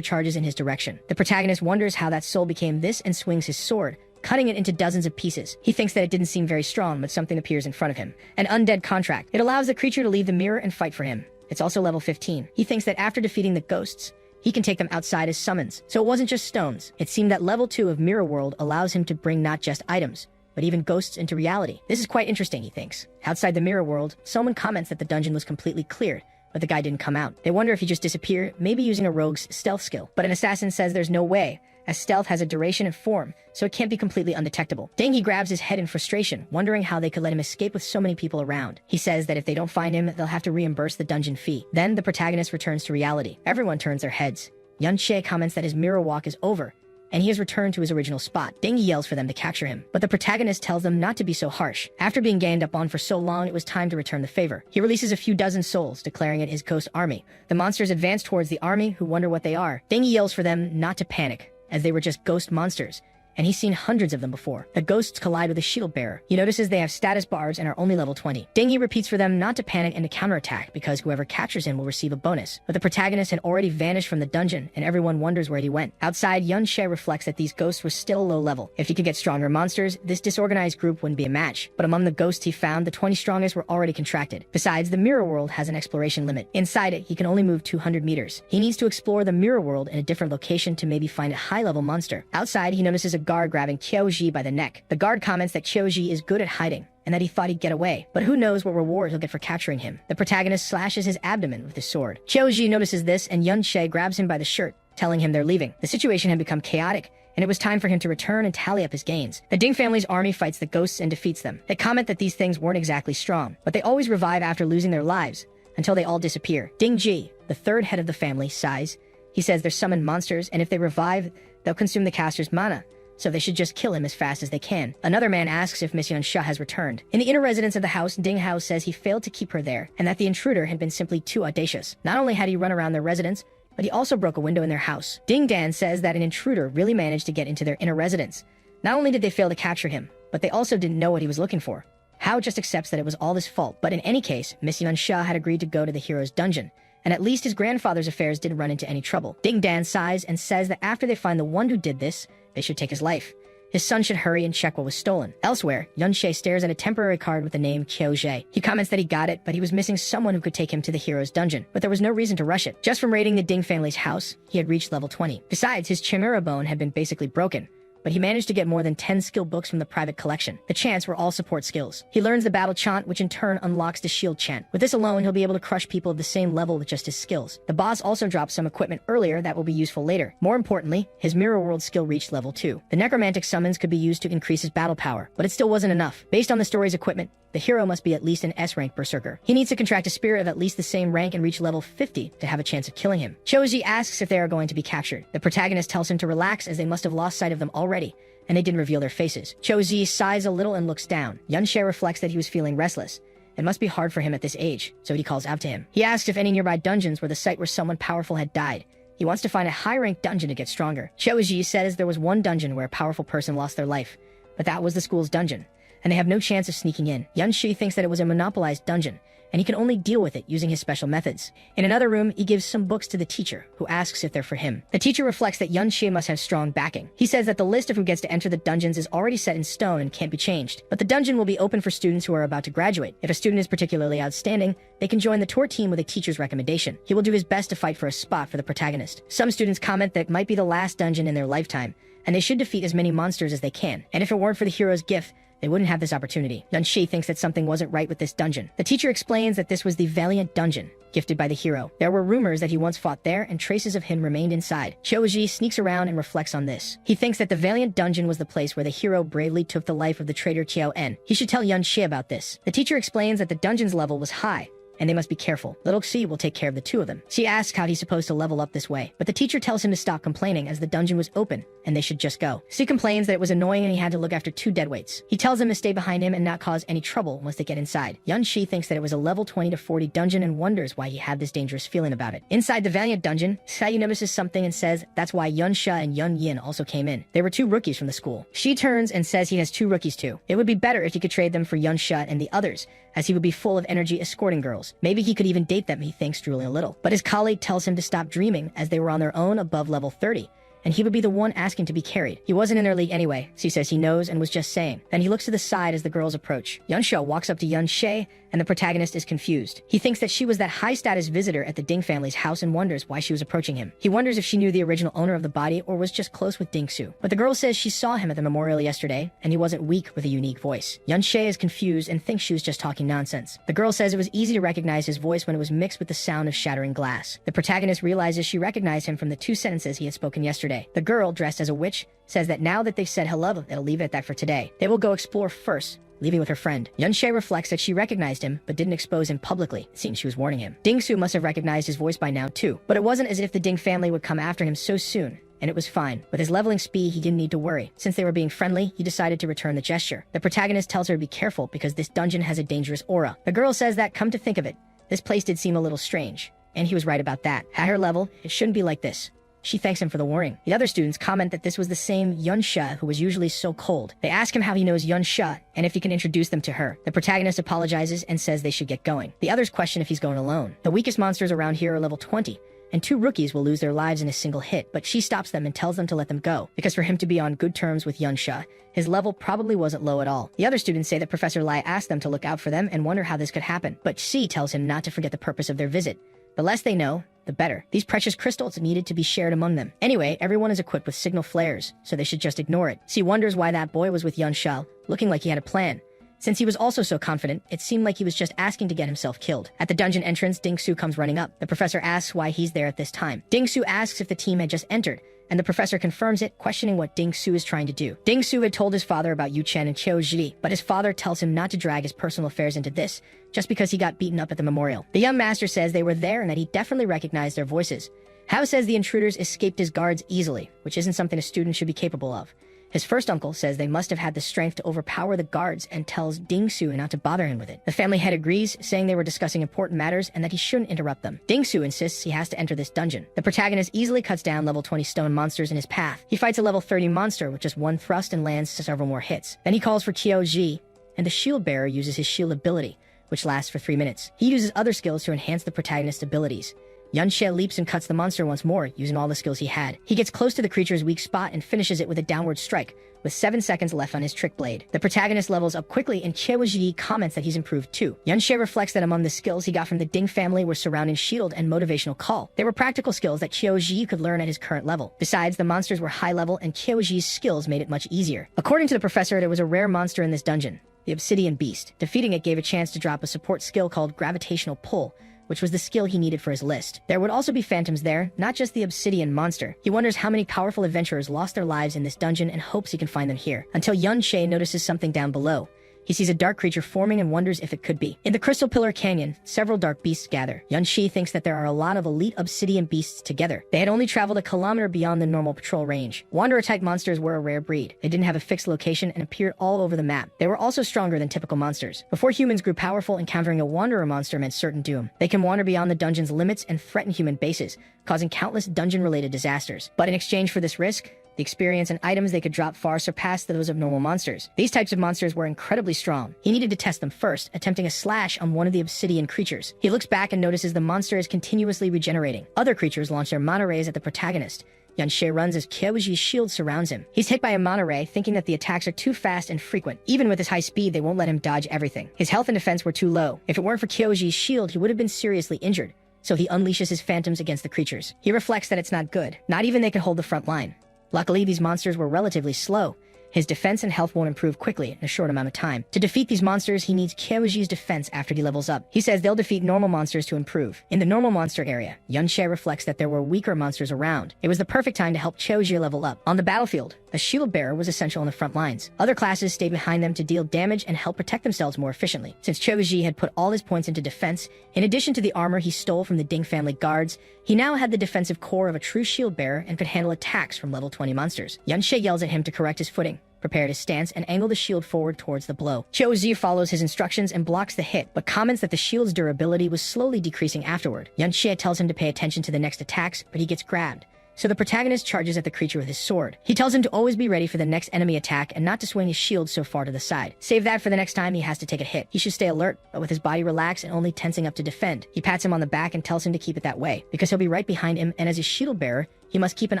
charges in his direction. The protagonist wonders how that soul became this and swings his sword, cutting it into dozens of pieces. He thinks that it didn't seem very strong, but something appears in front of him. An undead contract. It allows the creature to leave the mirror and fight for him. It's also level 15. He thinks that after defeating the ghosts, he can take them outside as summons. So it wasn't just stones. It seemed that level 2 of Mirror World allows him to bring not just items, but even ghosts into reality. This is quite interesting, he thinks. Outside the Mirror World, someone comments that the dungeon was completely cleared, but the guy didn't come out. They wonder if he just disappeared, maybe using a rogue's stealth skill. But an assassin says there's no way, as stealth has a duration and form, so it can't be completely undetectable. Dingy grabs his head in frustration, wondering how they could let him escape with so many people around. He says that if they don't find him, they'll have to reimburse the dungeon fee. Then the protagonist returns to reality. Everyone turns their heads. Yunxie comments that his mirror walk is over, and he has returned to his original spot. Dingy yells for them to capture him, but the protagonist tells them not to be so harsh. After being ganged up on for so long, it was time to return the favor. He releases a few dozen souls, declaring it his ghost army. The monsters advance towards the army, who wonder what they are. Dingy yells for them not to panic, as they were just ghost monsters, and he's seen hundreds of them before. The ghosts collide with a shield bearer. He notices they have status bars and are only level 20. Dingy repeats for them not to panic and to counterattack, because whoever captures him will receive a bonus. But the protagonist had already vanished from the dungeon, and everyone wonders where he went. Outside, Yunxie reflects that these ghosts were still low level. If he could get stronger monsters, this disorganized group wouldn't be a match. But among the ghosts he found, the 20 strongest were already contracted. Besides, the mirror world has an exploration limit. Inside it, he can only move 200 meters. He needs to explore the mirror world in a different location to maybe find a high-level monster. Outside, he notices a guard grabbing Qiuji by the neck. The guard comments that Qiuji is good at hiding, and that he thought he'd get away, but who knows what reward he'll get for capturing him. The protagonist slashes his abdomen with his sword. Qiuji notices this, and Yunxie grabs him by the shirt, telling him they're leaving. The situation had become chaotic, and it was time for him to return and tally up his gains. The Ding family's army fights the ghosts and defeats them. They comment that these things weren't exactly strong, but they always revive after losing their lives, until they all disappear. Ding Ji, the third head of the family, sighs. He says they're summoned monsters, and if they revive, they'll consume the caster's mana, so they should just kill him as fast as they can. Another man asks if Miss Yunsha has returned. In the inner residence of the house, Ding Hao says he failed to keep her there, and that the intruder had been simply too audacious. Not only had he run around their residence, but he also broke a window in their house. Ding Dan says that an intruder really managed to get into their inner residence. Not only did they fail to capture him, but they also didn't know what he was looking for. Hao just accepts that it was all his fault, but in any case, Miss Yunsha had agreed to go to the hero's dungeon, and at least his grandfather's affairs didn't run into any trouble. Ding Dan sighs and says that after they find the one who did this, they should take his life. His son should hurry and check what was stolen. Elsewhere, Yunxie stares at a temporary card with the name Qiuji. He comments that he got it, but he was missing someone who could take him to the hero's dungeon. But there was no reason to rush it. Just from raiding the Ding family's house, he had reached level 20. Besides, his chimera bone had been basically broken, but he managed to get more than 10 skill books from the private collection. The chants were all support skills. He learns the battle chant, which in turn unlocks the shield chant. With this alone, he'll be able to crush people of the same level with just his skills. The boss also dropped some equipment earlier that will be useful later. More importantly, his mirror world skill reached level 2. The necromantic summons could be used to increase his battle power, but it still wasn't enough. Based on the story's equipment, the hero must be at least an S-rank berserker. He needs to contract a spirit of at least the same rank and reach level 50 to have a chance of killing him. Qiuji asks if they are going to be captured. The protagonist tells him to relax, as they must have lost sight of them already, and they didn't reveal their faces. Qiuji sighs a little and looks down. Yunxie reflects that he was feeling restless. It must be hard for him at this age, so he calls out to him. He asks if any nearby dungeons were the site where someone powerful had died. He wants to find a high-ranked dungeon to get stronger. Qiuji says there was one dungeon where a powerful person lost their life, but that was the school's dungeon, and they have no chance of sneaking in. Yunshi thinks that it was a monopolized dungeon, and he can only deal with it using his special methods. In another room, he gives some books to the teacher, who asks if they're for him. The teacher reflects that Yunshi must have strong backing. He says that the list of who gets to enter the dungeons is already set in stone and can't be changed, but the dungeon will be open for students who are about to graduate. If a student is particularly outstanding, they can join the tour team with a teacher's recommendation. He will do his best to fight for a spot for the protagonist. Some students comment that it might be the last dungeon in their lifetime, and they should defeat as many monsters as they can. And if it weren't for the hero's gift, they wouldn't have this opportunity. Yunshi thinks that something wasn't right with this dungeon. The teacher explains that this was the Valiant Dungeon, gifted by the hero. There were rumors that he once fought there, and traces of him remained inside. Choji sneaks around and reflects on this. He thinks that the Valiant Dungeon was the place where the hero bravely took the life of the traitor Qiao En. He should tell Yunshi about this. The teacher explains that the dungeon's level was high, and they must be careful. Little Xi will take care of the two of them. She asks how he's supposed to level up this way, but the teacher tells him to stop complaining as the dungeon was open, and they should just go. Xi complains that it was annoying and he had to look after 2 deadweights. He tells them to stay behind him and not cause any trouble once they get inside. Yunshi thinks that it was a level 20 to 40 dungeon and wonders why he had this dangerous feeling about it. Inside the Valiant Dungeon, Sayu notices something and says that's why Yunsha and Yun Yin also came in. They were 2 rookies from the school. She turns and says he has 2 rookies too. It would be better if he could trade them for Yunsha and the others, as he would be full of energy escorting girls. Maybe he could even date them, he thinks, drooling a little. But his colleague tells him to stop dreaming, as they were on their own above level 30, and he would be the one asking to be carried. He wasn't in their league anyway, so he says he knows and was just saying. Then he looks to the side as the girls approach. Yunsha walks up to Yunshe, and the protagonist is confused. He thinks that she was that high-status visitor at the Ding family's house and wonders why she was approaching him. He wonders if she knew the original owner of the body or was just close with Dingsu. But the girl says she saw him at the memorial yesterday, and he wasn't weak with a unique voice. Yunshe is confused and thinks she was just talking nonsense. The girl says it was easy to recognize his voice when it was mixed with the sound of shattering glass. The protagonist realizes she recognized him from the 2 sentences he had spoken yesterday. The girl, dressed as a witch, says that now that they've said hello, they'll leave it at that for today. They will go explore first, leaving with her friend. Yunshe reflects that she recognized him, but didn't expose him publicly, seeing she was warning him. Dingsu must have recognized his voice by now too, but it wasn't as if the Ding family would come after him so soon, and it was fine. With his leveling speed, he didn't need to worry. Since they were being friendly, he decided to return the gesture. The protagonist tells her to be careful because this dungeon has a dangerous aura. The girl says that, come to think of it, this place did seem a little strange, and he was right about that. At her level, it shouldn't be like this. She thanks him for the warning. The other students comment that this was the same Yunsha who was usually so cold. They ask him how he knows Yunsha and if he can introduce them to her. The protagonist apologizes and says they should get going. The others question if he's going alone. The weakest monsters around here are level 20, and 2 rookies will lose their lives in a single hit, but she stops them and tells them to let them go, because for him to be on good terms with Yunsha, his level probably wasn't low at all. The other students say that Professor Lai asked them to look out for them and wonder how this could happen, but Xi tells him not to forget the purpose of their visit. The less they know, the better. These precious crystals needed to be shared among them. Anyway, everyone is equipped with signal flares, so they should just ignore it. Xi wonders why that boy was with Yunsha, looking like he had a plan. Since he was also so confident, it seemed like he was just asking to get himself killed. At the dungeon entrance, Dingsu comes running up. The professor asks why he's there at this time. Dingsu asks if the team had just entered, and the professor confirms it, questioning what Dingsu is trying to do. Dingsu had told his father about Yu Chen and Qiao Zhi, but his father tells him not to drag his personal affairs into this, just because he got beaten up at the memorial. The young master says they were there and that he definitely recognized their voices. Hao says the intruders escaped his guards easily, which isn't something a student should be capable of. His first uncle says they must have had the strength to overpower the guards and tells Dingsu not to bother him with it. The family head agrees, saying they were discussing important matters and that he shouldn't interrupt them. Dingsu insists he has to enter this dungeon. The protagonist easily cuts down level 20 stone monsters in his path. He fights a level 30 monster with just 1 thrust and lands several more hits. Then he calls for Qiao Zhi, and the shield bearer uses his shield ability, which lasts for 3 minutes. He uses other skills to enhance the protagonist's abilities. Yunshe leaps and cuts the monster once more, using all the skills he had. He gets close to the creature's weak spot and finishes it with a downward strike, with 7 seconds left on his trick blade. The protagonist levels up quickly, and Qiao Zhi comments that he's improved too. Yunshe reflects that among the skills he got from the Ding family were Surrounding Shield and Motivational Call. They were practical skills that Qiao Zhi could learn at his current level. Besides, the monsters were high level, and Qiao Zhi's skills made it much easier. According to the professor, there was a rare monster in this dungeon, the Obsidian Beast. Defeating it gave a chance to drop a support skill called Gravitational Pull, which was the skill he needed for his list. There would also be phantoms there, not just the obsidian monster. He wonders how many powerful adventurers lost their lives in this dungeon and hopes he can find them here, until Yunshe notices something down below. He sees a dark creature forming and wonders if it could be. In the Crystal Pillar Canyon, several dark beasts gather. Yunshi thinks that there are a lot of elite obsidian beasts together. They had only traveled a kilometer beyond the normal patrol range. Wanderer-type monsters were a rare breed. They didn't have a fixed location and appeared all over the map. They were also stronger than typical monsters. Before humans grew powerful, encountering a wanderer monster meant certain doom. They can wander beyond the dungeon's limits and threaten human bases, causing countless dungeon-related disasters. But in exchange for this risk, The experience and items they could drop far surpassed those of normal monsters. These types of monsters were incredibly strong. He needed to test them first, attempting a slash on one of the obsidian creatures. He looks back and notices the monster is continuously regenerating. Other creatures launch their mana rays at the protagonist. Yunshe runs as Kyoji's shield surrounds him. He's hit by a mana ray, thinking that the attacks are too fast and frequent. Even with his high speed, they won't let him dodge everything. His health and defense were too low. If it weren't for Kyoji's shield, he would have been seriously injured. So he unleashes his phantoms against the creatures. He reflects that it's not good. Not even they could hold the front line. Luckily, these monsters were relatively slow. His defense and health won't improve quickly in a short amount of time. To defeat these monsters, he needs Kyoji's defense after he levels up. He says they'll defeat normal monsters to improve. In the normal monster area, Yunshe reflects that there were weaker monsters around. It was the perfect time to help Kyoji level up. On the battlefield, a shield bearer was essential on the front lines. Other classes stayed behind them to deal damage and help protect themselves more efficiently. Since Kyoji had put all his points into defense, in addition to the armor he stole from the Ding family guards, he now had the defensive core of a true shield bearer and could handle attacks from level 20 monsters. Yunshe yells at him to correct his footing, prepare his stance, and angle the shield forward towards the blow. Kyoji follows his instructions and blocks the hit, but comments that the shield's durability was slowly decreasing afterward. Yunshe tells him to pay attention to the next attacks, but he gets grabbed. So the protagonist charges at the creature with his sword. He tells him to always be ready for the next enemy attack and not to swing his shield so far to the side. Save that for the next time he has to take a hit. He should stay alert, but with his body relaxed and only tensing up to defend. He pats him on the back and tells him to keep it that way, because he'll be right behind him, and as his shield bearer, he must keep an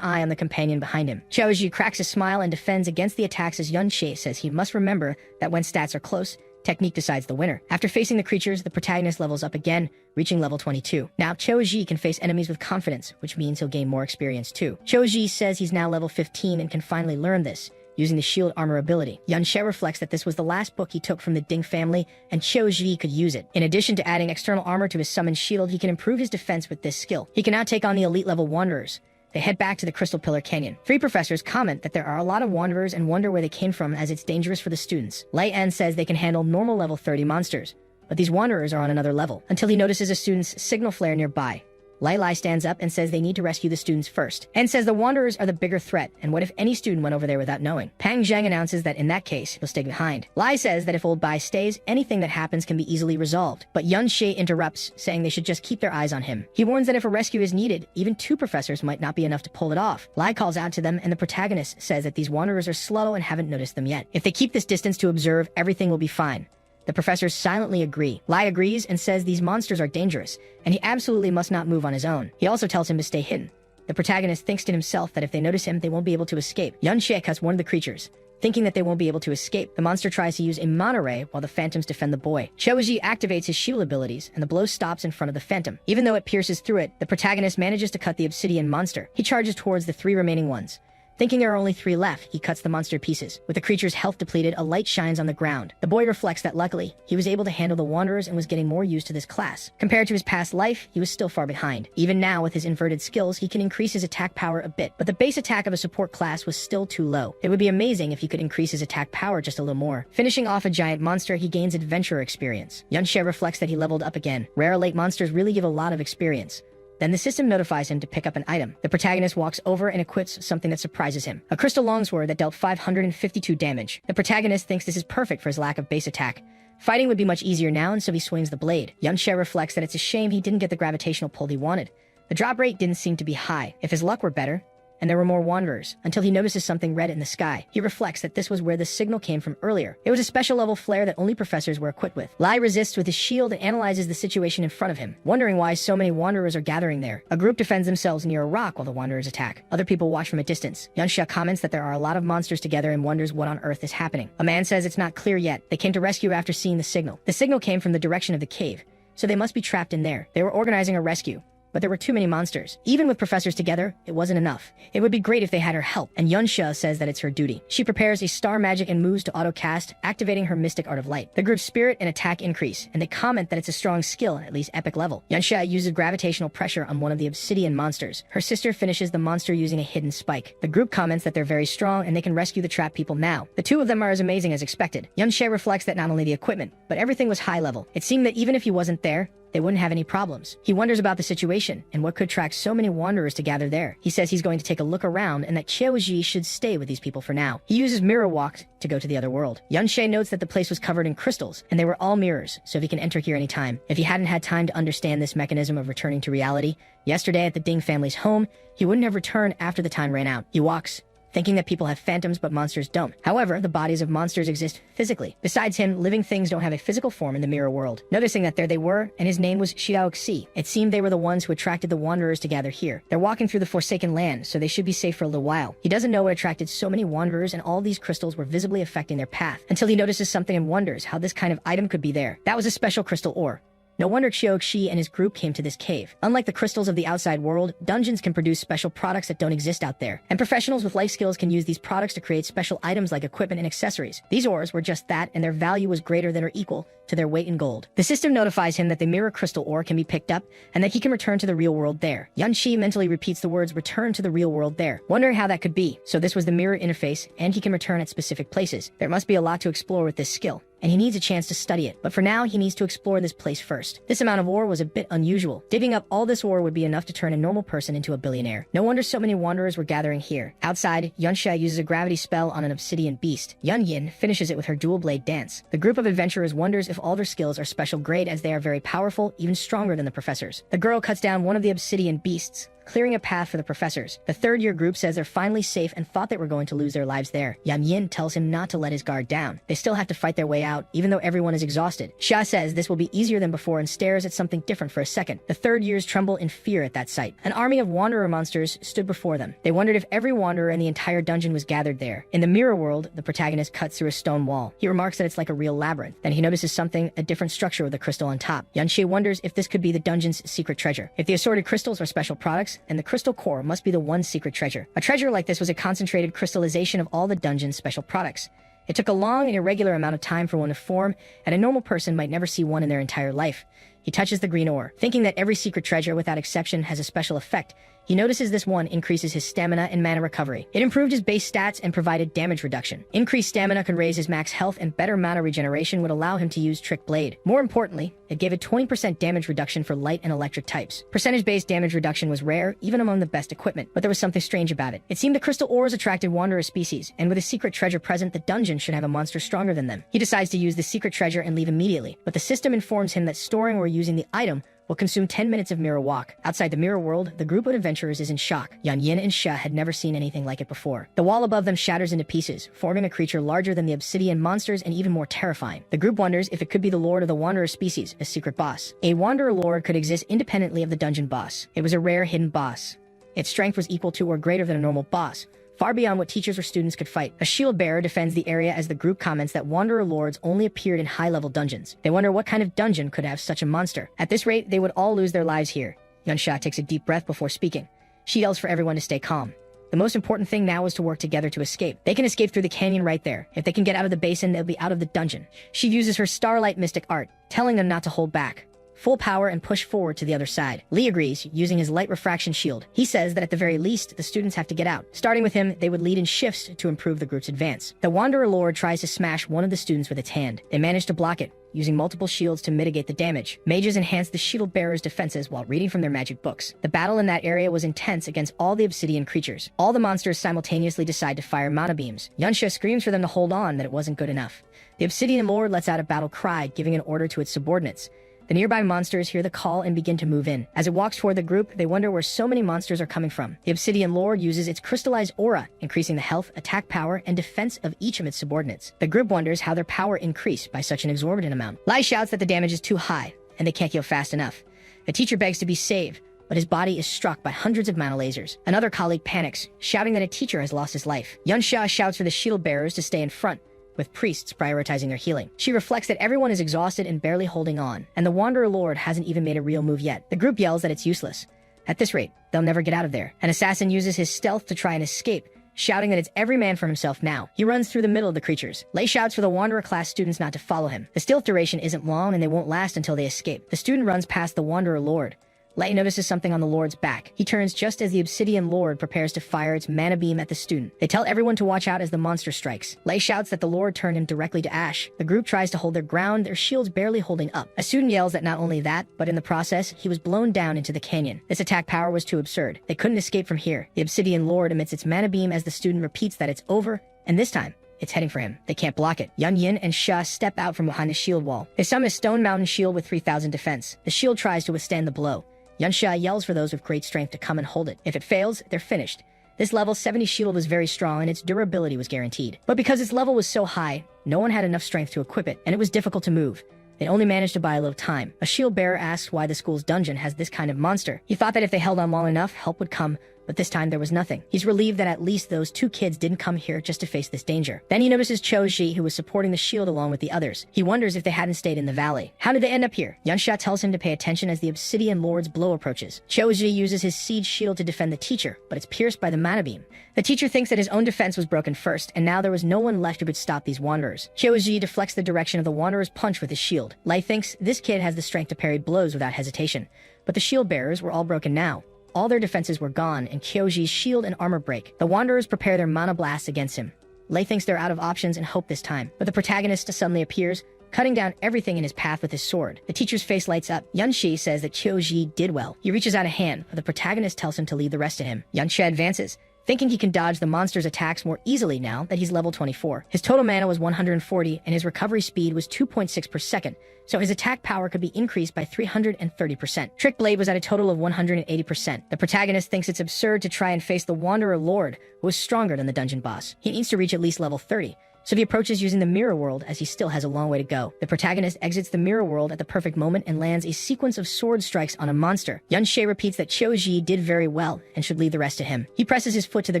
eye on the companion behind him. Kyoji cracks a smile and defends against the attacks as Yunshe says he must remember that when stats are close, technique decides the winner. After facing the creatures, the protagonist levels up again, reaching level 22. Now, Kyoji can face enemies with confidence, which means he'll gain more experience too. Kyoji says he's now level 15 and can finally learn this, using the shield armor ability. Yunshe reflects that this was the last book he took from the Ding family, and Kyoji could use it. In addition to adding external armor to his summoned shield, he can improve his defense with this skill. He can now take on the elite level wanderers. They head back to the Crystal Pillar Canyon. 3 professors comment that there are a lot of wanderers and wonder where they came from, as it's dangerous for the students. Lei En says they can handle normal level 30 monsters, but these wanderers are on another level, until he notices a student's signal flare nearby. Lai stands up and says they need to rescue the students first, and says the wanderers are the bigger threat, and what if any student went over there without knowing? Pang Zheng announces that in that case, he'll stay behind. Lai says that if Old Bai stays, anything that happens can be easily resolved, but Yunshe interrupts, saying they should just keep their eyes on him. He warns that if a rescue is needed, even 2 professors might not be enough to pull it off. Lai calls out to them, and the protagonist says that these wanderers are slow and haven't noticed them yet. If they keep this distance to observe, everything will be fine. The professors silently agree. Lai agrees and says these monsters are dangerous, and he absolutely must not move on his own. He also tells him to stay hidden. The protagonist thinks to himself that if they notice him, they won't be able to escape. Yunshe cuts one of the creatures. Thinking that they won't be able to escape, the monster tries to use a mana ray while the phantoms defend the boy. Kyoji activates his shield abilities, and the blow stops in front of the phantom. Even though it pierces through it, the protagonist manages to cut the obsidian monster. He charges towards the 3 remaining ones. Thinking there are only 3 left, he cuts the monster to pieces. With the creature's health depleted, a light shines on the ground. The boy reflects that luckily, he was able to handle the wanderers and was getting more used to this class. Compared to his past life, he was still far behind. Even now, with his inverted skills, he can increase his attack power a bit, but the base attack of a support class was still too low. It would be amazing if he could increase his attack power just a little more. Finishing off a giant monster, he gains adventurer experience. Yunshe reflects that he leveled up again. Rare late monsters really give a lot of experience. Then the system notifies him to pick up an item. The protagonist walks over and equips something that surprises him. A crystal longsword that dealt 552 damage. The protagonist thinks this is perfect for his lack of base attack. Fighting would be much easier now, and so he swings the blade. Yunshe reflects that it's a shame he didn't get the gravitational pull he wanted. The drop rate didn't seem to be high. If his luck were better, and there were more wanderers, until he notices something red in the sky. He reflects that this was where the signal came from earlier. It was a special level flare that only professors were equipped with. Lai resists with his shield and analyzes the situation in front of him, wondering why so many wanderers are gathering there. A group defends themselves near a rock while the wanderers attack. Other people watch from a distance. Yunshe comments that there are a lot of monsters together and wonders what on earth is happening. A man says it's not clear yet. They came to rescue after seeing the signal. The signal came from the direction of the cave, so they must be trapped in there. They were organizing a rescue, but there were too many monsters. Even with professors together, it wasn't enough. It would be great if they had her help, and Yunshe says that it's her duty. She prepares a star magic and moves to auto-cast, activating her mystic art of light. The group's spirit and attack increase, and they comment that it's a strong skill, at least epic level. Yunshe uses gravitational pressure on one of the obsidian monsters. Her sister finishes the monster using a hidden spike. The group comments that they're very strong and they can rescue the trapped people now. The 2 of them are as amazing as expected. Yunshe reflects that not only the equipment, but everything was high level. It seemed that even if he wasn't there, they wouldn't have any problems. He wonders about the situation and what could attract so many wanderers to gather there. He says he's going to take a look around and that Kyoji should stay with these people for now. He uses mirror walk to go to the other world. Yunshe notes that the place was covered in crystals and they were all mirrors, so he can enter here anytime. If he hadn't had time to understand this mechanism of returning to reality, yesterday at the Ding family's home, he wouldn't have returned after the time ran out. He walks, thinking that people have phantoms but monsters don't. However, the bodies of monsters exist physically. Besides him, living things don't have a physical form in the mirror world. Noticing that there they were, and his name was Xiaoxi, it seemed they were the ones who attracted the wanderers to gather here. They're walking through the Forsaken Land, so they should be safe for a little while. He doesn't know what attracted so many wanderers, and all these crystals were visibly affecting their path, until he notices something and wonders how this kind of item could be there. That was a special crystal ore. No wonder Xiaoxi and his group came to this cave. Unlike the crystals of the outside world, dungeons can produce special products that don't exist out there, and professionals with life skills can use these products to create special items like equipment and accessories. These ores were just that, and their value was greater than or equal to their weight in gold. The system notifies him that the mirror crystal ore can be picked up, and that he can return to the real world there. Yanqi mentally repeats the words "return to the real world there," wondering how that could be. So this was the mirror interface, and he can return at specific places. There must be a lot to explore with this skill, and he needs a chance to study it. But for now, he needs to explore this place first. This amount of ore was a bit unusual. Digging up all this ore would be enough to turn a normal person into a billionaire. No wonder so many wanderers were gathering here. Outside, Yunsha uses a gravity spell on an obsidian beast. Yun Yin finishes it with her dual blade dance. The group of adventurers wonders if all their skills are special grade, as they are very powerful, even stronger than the professors. The girl cuts down one of the obsidian beasts, clearing a path for the professors. The third-year group says they're finally safe and thought they were going to lose their lives there. Yan Yin tells him not to let his guard down. They still have to fight their way out, even though everyone is exhausted. Xia says this will be easier than before and stares at something different for a second. The third years tremble in fear at that sight. An army of wanderer monsters stood before them. They wondered if every wanderer in the entire dungeon was gathered there. In the mirror world, the protagonist cuts through a stone wall. He remarks that it's like a real labyrinth. Then he notices something, a different structure with a crystal on top. Yanxi wonders if this could be the dungeon's secret treasure. If the assorted crystals are special products, and the crystal core must be the one secret treasure. A treasure like this was a concentrated crystallization of all the dungeon's special products. It took a long and irregular amount of time for one to form, and a normal person might never see one in their entire life. He touches the green ore, thinking that every secret treasure without exception has a special effect. He notices this one increases his stamina and mana recovery. It improved his base stats and provided damage reduction. Increased stamina could raise his max health, and better mana regeneration would allow him to use Trick Blade. More importantly, it gave a 20% damage reduction for light and electric types. Percentage-based damage reduction was rare, even among the best equipment, but there was something strange about it. It seemed the crystal ores attracted wanderer species, and with a secret treasure present, the dungeon should have a monster stronger than them. He decides to use the secret treasure and leave immediately, but the system informs him that storing or using the item will consume 10 minutes of mirror walk. Outside the mirror world, the group of adventurers is in shock. Yan Yin and Xia had never seen anything like it before. The wall above them shatters into pieces, forming a creature larger than the obsidian monsters and even more terrifying. The group wonders if it could be the lord of the wanderer species, a secret boss. A wanderer lord could exist independently of the dungeon boss. It was a rare hidden boss. Its strength was equal to or greater than a normal boss, far beyond what teachers or students could fight. A shield bearer defends the area as the group comments that wanderer lords only appeared in high-level dungeons. They wonder what kind of dungeon could have such a monster. At this rate, they would all lose their lives here. Yunsha takes a deep breath before speaking. She yells for everyone to stay calm. The most important thing now is to work together to escape. They can escape through the canyon right there. If they can get out of the basin, they'll be out of the dungeon. She uses her starlight mystic art, telling them not to hold back. Full power and push forward to the other side. Lee agrees, using his light refraction shield. He says that at the very least, the students have to get out. Starting with him, they would lead in shifts to improve the group's advance. The Wanderer Lord tries to smash one of the students with its hand. They manage to block it, using multiple shields to mitigate the damage. Mages enhance the shield bearer's defenses while reading from their magic books. The battle in that area was intense against all the obsidian creatures. All the monsters simultaneously decide to fire mana beams. Yunsha screams for them to hold on, that it wasn't good enough. The obsidian lord lets out a battle cry, giving an order to its subordinates. The nearby monsters hear the call and begin to move in. As it walks toward the group, they wonder where so many monsters are coming from. The Obsidian Lord uses its crystallized aura, increasing the health, attack power, and defense of each of its subordinates. The group wonders how their power increased by such an exorbitant amount. Lai shouts that the damage is too high, and they can't heal fast enough. The teacher begs to be saved, but his body is struck by hundreds of mana lasers. Another colleague panics, shouting that a teacher has lost his life. Yunsha shouts for the shield bearers to stay in front, with priests prioritizing their healing. She reflects that everyone is exhausted and barely holding on, and the Wanderer Lord hasn't even made a real move yet. The group yells that it's useless. At this rate, they'll never get out of there. An assassin uses his stealth to try and escape, shouting that it's every man for himself now. He runs through the middle of the creatures. Lei shouts for the Wanderer class students not to follow him. The stealth duration isn't long, and they won't last until they escape. The student runs past the Wanderer Lord. Lei notices something on the Lord's back. He turns just as the Obsidian Lord prepares to fire its mana beam at the student. They tell everyone to watch out as the monster strikes. Lei shouts that the Lord turned him directly to ash. The group tries to hold their ground, their shields barely holding up. A student yells that not only that, but in the process, he was blown down into the canyon. This attack power was too absurd. They couldn't escape from here. The Obsidian Lord emits its mana beam as the student repeats that it's over, and this time, it's heading for him. They can't block it. Yan Yin and Xia step out from behind the shield wall. They summon a stone mountain shield with 3,000 defense. The shield tries to withstand the blow. Yunsha yells for those with great strength to come and hold it. If it fails, they're finished. This level 70 shield was very strong and its durability was guaranteed. But because its level was so high, no one had enough strength to equip it, and it was difficult to move. They only managed to buy a little time. A shield bearer asks why the school's dungeon has this kind of monster. He thought that if they held on long enough, help would come, but this time there was nothing. He's relieved that at least those 2 kids didn't come here just to face this danger. Then he notices Choji, who was supporting the shield along with the others. He wonders if they hadn't stayed in the valley. How did they end up here? Yunsha tells him to pay attention as the Obsidian Lord's blow approaches. Choji uses his siege shield to defend the teacher, but it's pierced by the mana beam. The teacher thinks that his own defense was broken first, and now there was no one left who could stop these wanderers. Choji deflects the direction of the wanderer's punch with his shield. Lei thinks this kid has the strength to parry blows without hesitation, but the shield bearers were all broken now. All their defenses were gone, and Kyoji's shield and armor break. The wanderers prepare their mana blasts against him. Lei thinks they're out of options and hope this time, but the protagonist suddenly appears, cutting down everything in his path with his sword. The teacher's face lights up. Yunshi says that Kyoji did well. He reaches out a hand, but the protagonist tells him to leave the rest to him. Yunsha advances, thinking he can dodge the monster's attacks more easily now that he's level 24. His total mana was 140, and his recovery speed was 2.6 per second, so his attack power could be increased by 330%. Trick Blade was at a total of 180%. The protagonist thinks it's absurd to try and face the Wanderer Lord, who is stronger than the dungeon boss. He needs to reach at least level 30, so he approaches using the mirror world as he still has a long way to go. The protagonist exits the mirror world at the perfect moment and lands a sequence of sword strikes on a monster. Yunshe repeats that Choji did very well and should leave the rest to him. He presses his foot to the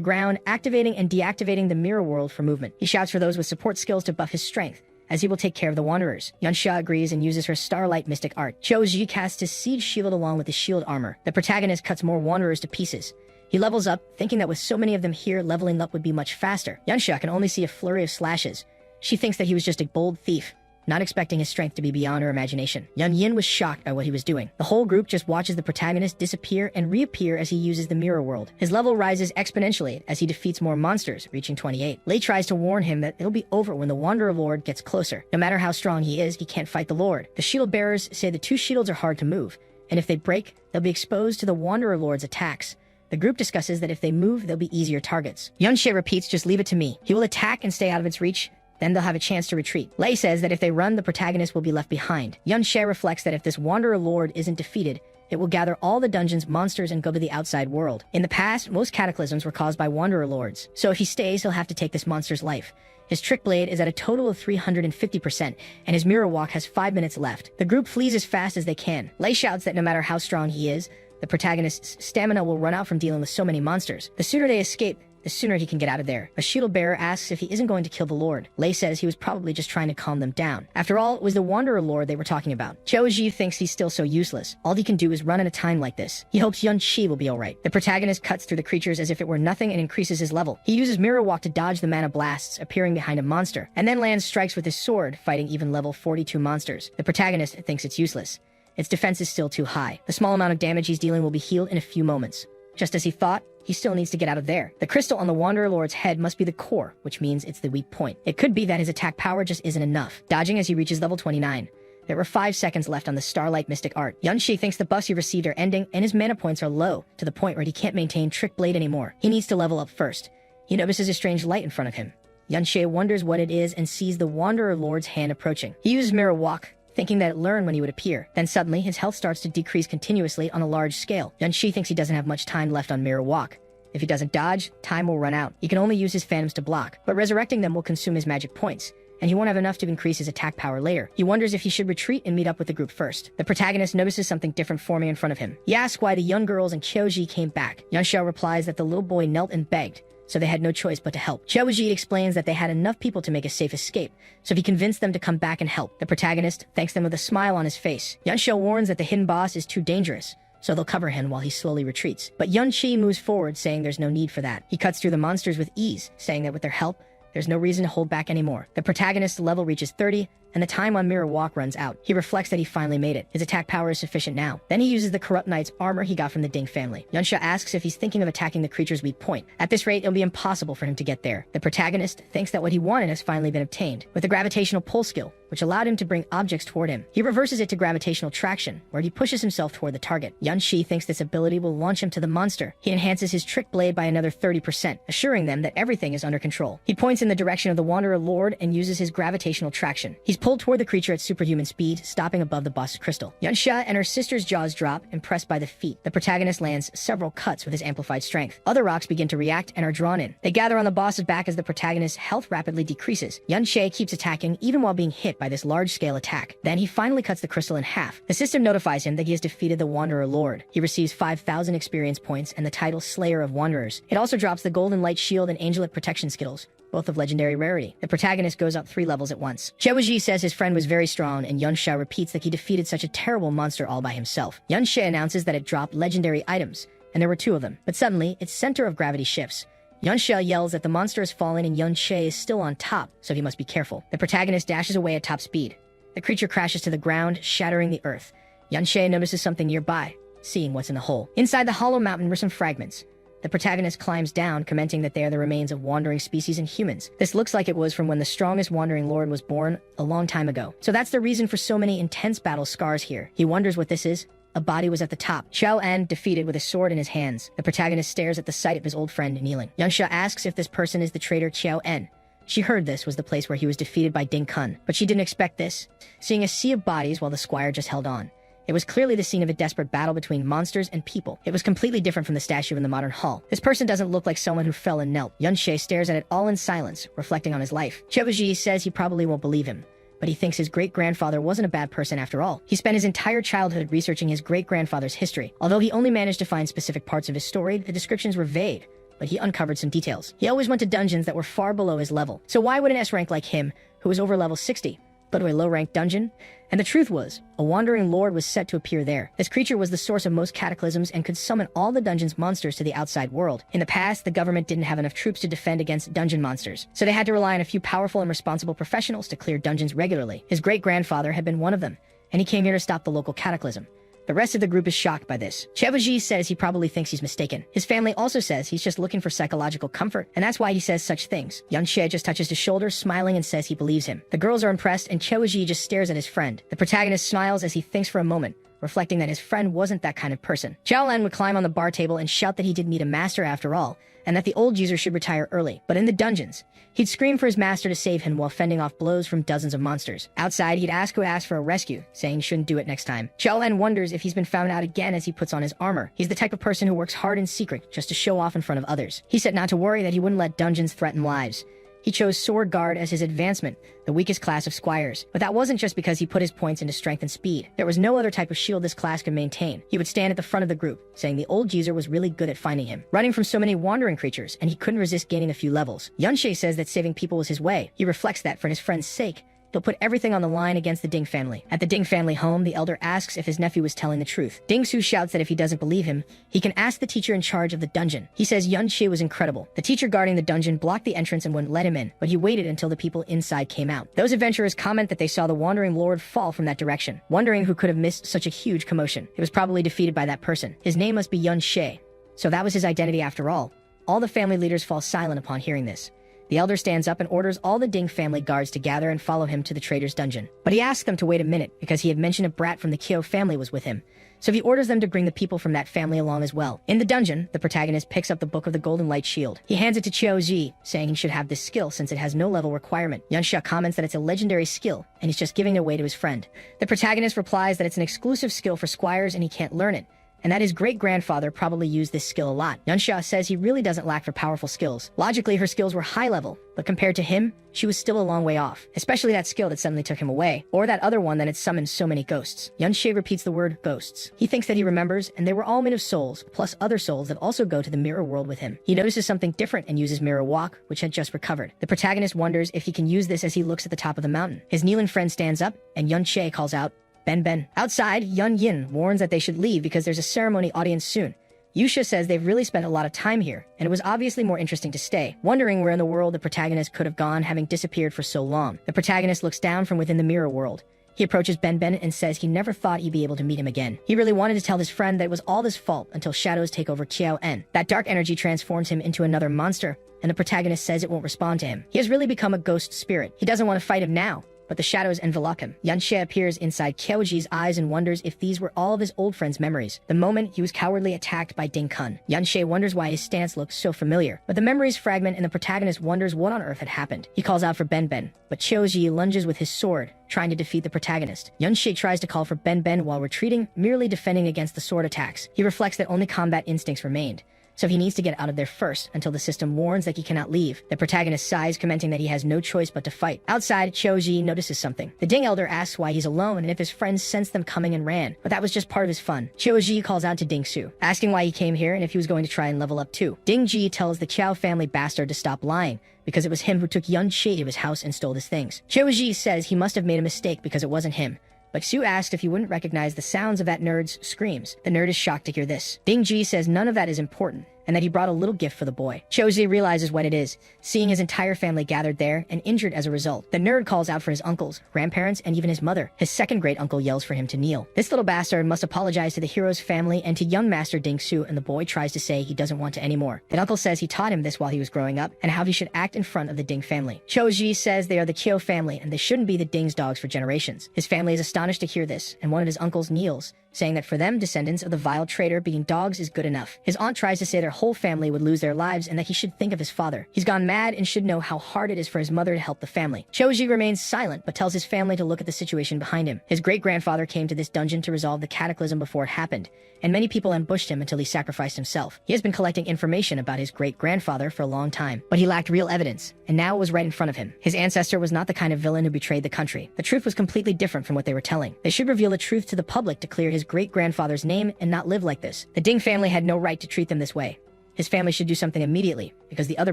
ground, activating and deactivating the mirror world for movement. He shouts for those with support skills to buff his strength, as he will take care of the wanderers. Yunsha agrees and uses her Starlight Mystic Art. Choji casts his siege shield along with his shield armor. The protagonist cuts more wanderers to pieces. He levels up, thinking that with so many of them here, leveling up would be much faster. Yunsha can only see a flurry of slashes. She thinks that he was just a bold thief, not expecting his strength to be beyond her imagination. Yun Yin was shocked by what he was doing. The whole group just watches the protagonist disappear and reappear as he uses the mirror world. His level rises exponentially as he defeats more monsters, reaching 28. Lei tries to warn him that it'll be over when the Wanderer Lord gets closer. No matter how strong he is, he can't fight the Lord. The shield bearers say the 2 shields are hard to move, and if they break, they'll be exposed to the Wanderer Lord's attacks. The group discusses that if they move, they'll be easier targets. Yunshe repeats, just leave it to me. He will attack and stay out of its reach, then they'll have a chance to retreat. Lei says that if they run, the protagonist will be left behind. Yunshe reflects that if this Wanderer Lord isn't defeated, it will gather all the dungeon's monsters and go to the outside world. In the past, most cataclysms were caused by Wanderer Lords, so if he stays, he'll have to take this monster's life. His Trick Blade is at a total of 350%, and his Mirror Walk has 5 minutes left. The group flees as fast as they can. Lei shouts that no matter how strong he is, the protagonist's stamina will run out from dealing with so many monsters. The sooner they escape, the sooner he can get out of there. A shield bearer asks if he isn't going to kill the Lord. Lei says he was probably just trying to calm them down. After all, it was the Wanderer Lord they were talking about. Choji thinks he's still so useless. All he can do is run at a time like this. He hopes Yunshi will be alright. The protagonist cuts through the creatures as if it were nothing and increases his level. He uses Mirror Walk to dodge the mana blasts appearing behind a monster, and then lands strikes with his sword, fighting even level 42 monsters. The protagonist thinks it's useless. Its defense is still too high. The small amount of damage he's dealing will be healed in a few moments. Just as he thought, he still needs to get out of there. The crystal on the Wanderer Lord's head must be the core, which means it's the weak point. It could be that his attack power just isn't enough. Dodging as he reaches level 29. There were 5 seconds left on the Starlight Mystic Art. Yunshi thinks the buffs he received are ending, and his mana points are low, to the point where he can't maintain Trick Blade anymore. He needs to level up first. He notices a strange light in front of him. Yunshi wonders what it is and sees the Wanderer Lord's hand approaching. He uses Mirror Walk, thinking that it learned when he would appear. Then suddenly, his health starts to decrease continuously on a large scale. Yunshi thinks he doesn't have much time left on Mirror Walk. If he doesn't dodge, time will run out. He can only use his phantoms to block, but resurrecting them will consume his magic points, and he won't have enough to increase his attack power later. He wonders if he should retreat and meet up with the group first. The protagonist notices something different forming in front of him. He asks why the young girls and Kyoji came back. Yunsha replies that the little boy knelt and begged, so they had no choice but to help. Choji explains that they had enough people to make a safe escape, so he convinced them to come back and help. The protagonist thanks them with a smile on his face. Yunsha warns that the hidden boss is too dangerous, so they'll cover him while he slowly retreats. But Yunshi moves forward, saying there's no need for that. He cuts through the monsters with ease, saying that with their help, there's no reason to hold back anymore. The protagonist's level reaches 30, and the time on Mirror Walk runs out. He reflects that he finally made it. His attack power is sufficient now. Then he uses the Corrupt Knight's armor he got from the Ding family. Yunsha asks if he's thinking of attacking the creature's weak point. At this rate, it'll be impossible for him to get there. The protagonist thinks that what he wanted has finally been obtained, with the gravitational pull skill, which allowed him to bring objects toward him. He reverses it to gravitational traction, where he pushes himself toward the target. Yunshi thinks this ability will launch him to the monster. He enhances his Trick Blade by another 30%, assuring them that everything is under control. He points in the direction of the Wanderer Lord and uses his gravitational traction. He's pulled toward the creature at superhuman speed, stopping above the boss's crystal. Yunsha and her sister's jaws drop, impressed by the feat. The protagonist lands several cuts with his amplified strength. Other rocks begin to react and are drawn in. They gather on the boss's back as the protagonist's health rapidly decreases. Yunsha keeps attacking even while being hit by this large-scale attack. Then he finally cuts the crystal in half. The system notifies him that he has defeated the Wanderer Lord. He receives 5,000 experience points and the title Slayer of Wanderers. It also drops the Golden Light Shield and Angelic Protection skills, both of legendary rarity. The protagonist goes up 3 levels at once. Chewaji says his friend was very strong, and Yunsha repeats that he defeated such a terrible monster all by himself. Yunsha announces that it dropped legendary items, and there were 2 of them. But suddenly, its center of gravity shifts. Yunsha yells that the monster has fallen and Yunsha is still on top, so he must be careful. The protagonist dashes away at top speed. The creature crashes to the ground, shattering the earth. Yunsha notices something nearby, seeing what's in the hole. Inside the hollow mountain were some fragments. The protagonist climbs down, commenting that they are the remains of wandering species and humans. This looks like it was from when the strongest wandering lord was born a long time ago. So that's the reason for so many intense battle scars here. He wonders what this is. A body was at the top. Xiao An defeated with a sword in his hands. The protagonist stares at the sight of his old friend kneeling. Yunsha asks if this person is the traitor Xiao En. She heard this was the place where he was defeated by Ding Kun, but she didn't expect this, seeing a sea of bodies while the squire just held on. It was clearly the scene of a desperate battle between monsters and people. It was completely different from the statue in the modern hall. This person doesn't look like someone who fell and knelt. Yunsha stares at it all in silence, reflecting on his life. Chewaji says he probably won't believe him, but he thinks his great-grandfather wasn't a bad person after all. He spent his entire childhood researching his great-grandfather's history. Although he only managed to find specific parts of his story, the descriptions were vague, but he uncovered some details. He always went to dungeons that were far below his level. So why would an S-rank like him, who was over level 60, go to a low-ranked dungeon? And the truth was, a wandering lord was set to appear there. This creature was the source of most cataclysms and could summon all the dungeon's monsters to the outside world. In the past, the government didn't have enough troops to defend against dungeon monsters, so they had to rely on a few powerful and responsible professionals to clear dungeons regularly. His great-grandfather had been one of them, and he came here to stop the local cataclysm. The rest of the group is shocked by this. Chewaji says he probably thinks he's mistaken. His family also says he's just looking for psychological comfort, and that's why he says such things. Yunsha just touches his shoulder, smiling and says he believes him. The girls are impressed, and Chewaji just stares at his friend. The protagonist smiles as he thinks for a moment, reflecting that his friend wasn't that kind of person. Xiaolan would climb on the bar table and shout that he didn't need a master after all, and that the old user should retire early. But in the dungeons, he'd scream for his master to save him while fending off blows from dozens of monsters. Outside, he'd ask who asked for a rescue, saying he shouldn't do it next time. Xiaolan wonders if he's been found out again as he puts on his armor. He's the type of person who works hard in secret just to show off in front of others. He said not to worry, that he wouldn't let dungeons threaten lives. He chose Sword Guard as his advancement, the weakest class of squires. But that wasn't just because he put his points into strength and speed. There was no other type of shield this class could maintain. He would stand at the front of the group, saying the old user was really good at finding him, running from so many wandering creatures, and he couldn't resist gaining a few levels. Yunsha says that saving people was his way. He reflects that for his friend's sake, he'll put everything on the line against the Ding family. At the Ding family home, the elder asks if his nephew was telling the truth. Ding Su shouts that if he doesn't believe him, he can ask the teacher in charge of the dungeon. He says Yunsha was incredible. The teacher guarding the dungeon blocked the entrance and wouldn't let him in, but he waited until the people inside came out. Those adventurers comment that they saw the wandering lord fall from that direction, wondering who could have missed such a huge commotion. It was probably defeated by that person. His name must be Yunsha, so that was his identity after all. All the family leaders fall silent upon hearing this. The elder stands up and orders all the Ding family guards to gather and follow him to the traitor's dungeon. But he asks them to wait a minute because he had mentioned a brat from the Kyo family was with him. So he orders them to bring the people from that family along as well. In the dungeon, the protagonist picks up the Book of the Golden Light Shield. He hands it to Qiao Ji, saying he should have this skill since it has no level requirement. Yunsha comments that it's a legendary skill, and he's just giving it away to his friend. The protagonist replies that it's an exclusive skill for squires and he can't learn it, and that his great-grandfather probably used this skill a lot. Yunsha says he really doesn't lack for powerful skills. Logically, her skills were high level, but compared to him, she was still a long way off, especially that skill that suddenly took him away, or that other one that had summoned so many ghosts. Yunsha repeats the word ghosts. He thinks that he remembers, and they were all made of souls, plus other souls that also go to the mirror world with him. He notices something different and uses mirror walk, which had just recovered. The protagonist wonders if he can use this as he looks at the top of the mountain. His kneeling friend stands up, and Yunsha calls out, Ben Ben. Outside, Yun Yin warns that they should leave because there's a ceremony audience soon. Yusha says they've really spent a lot of time here, and it was obviously more interesting to stay, wondering where in the world the protagonist could have gone having disappeared for so long. The protagonist looks down from within the mirror world. He approaches Ben Ben and says he never thought he'd be able to meet him again. He really wanted to tell his friend that it was all his fault until shadows take over Qiao En. That dark energy transforms him into another monster, and the protagonist says it won't respond to him. He has really become a ghost spirit. He doesn't want to fight him now, but the shadows envelop him. Yunxie appears inside Kyoji's eyes and wonders if these were all of his old friend's memories. The moment he was cowardly attacked by Ding Kun. Yunxie wonders why his stance looks so familiar, but the memories fragment and the protagonist wonders what on earth had happened. He calls out for Ben Ben, but Kyoji lunges with his sword, trying to defeat the protagonist. Yunxie tries to call for Ben Ben while retreating, merely defending against the sword attacks. He reflects that only combat instincts remained, so he needs to get out of there first until the system warns that he cannot leave. The protagonist sighs, commenting that he has no choice but to fight. Outside, Choji notices something. The Ding Elder asks why he's alone and if his friends sensed them coming and ran, but that was just part of his fun. Choji calls out to Ding Su, asking why he came here and if he was going to try and level up too. Ding Ji tells the Qiao family bastard to stop lying, because it was him who took Yun Shi to his house and stole his things. Choji says he must have made a mistake because it wasn't him, but Su asked if he wouldn't recognize the sounds of that nerd's screams. The nerd is shocked to hear this. Ding Ji says none of that is important, and that he brought a little gift for the boy. Choji realizes what it is, seeing his entire family gathered there and injured as a result. The nerd calls out for his uncles, grandparents, and even his mother. His second great uncle yells for him to kneel. This little bastard must apologize to the hero's family and to young master Ding Su, and the boy tries to say he doesn't want to anymore. His uncle says he taught him this while he was growing up, and how he should act in front of the Ding family. Choji says they are the Kyo family, and they shouldn't be the Ding's dogs for generations. His family is astonished to hear this, and one of his uncles kneels, saying that for them, descendants of the vile traitor, being dogs is good enough. His aunt tries to say their whole family would lose their lives and that he should think of his father. He's gone mad and should know how hard it is for his mother to help the family. Choji remains silent, but tells his family to look at the situation behind him. His great-grandfather came to this dungeon to resolve the cataclysm before it happened, and many people ambushed him until he sacrificed himself. He has been collecting information about his great-grandfather for a long time, but he lacked real evidence, and now it was right in front of him. His ancestor was not the kind of villain who betrayed the country. The truth was completely different from what they were telling. They should reveal the truth to the public to clear his great-grandfather's name and not live like this. The Ding family had no right to treat them this way. His family should do something immediately, because the other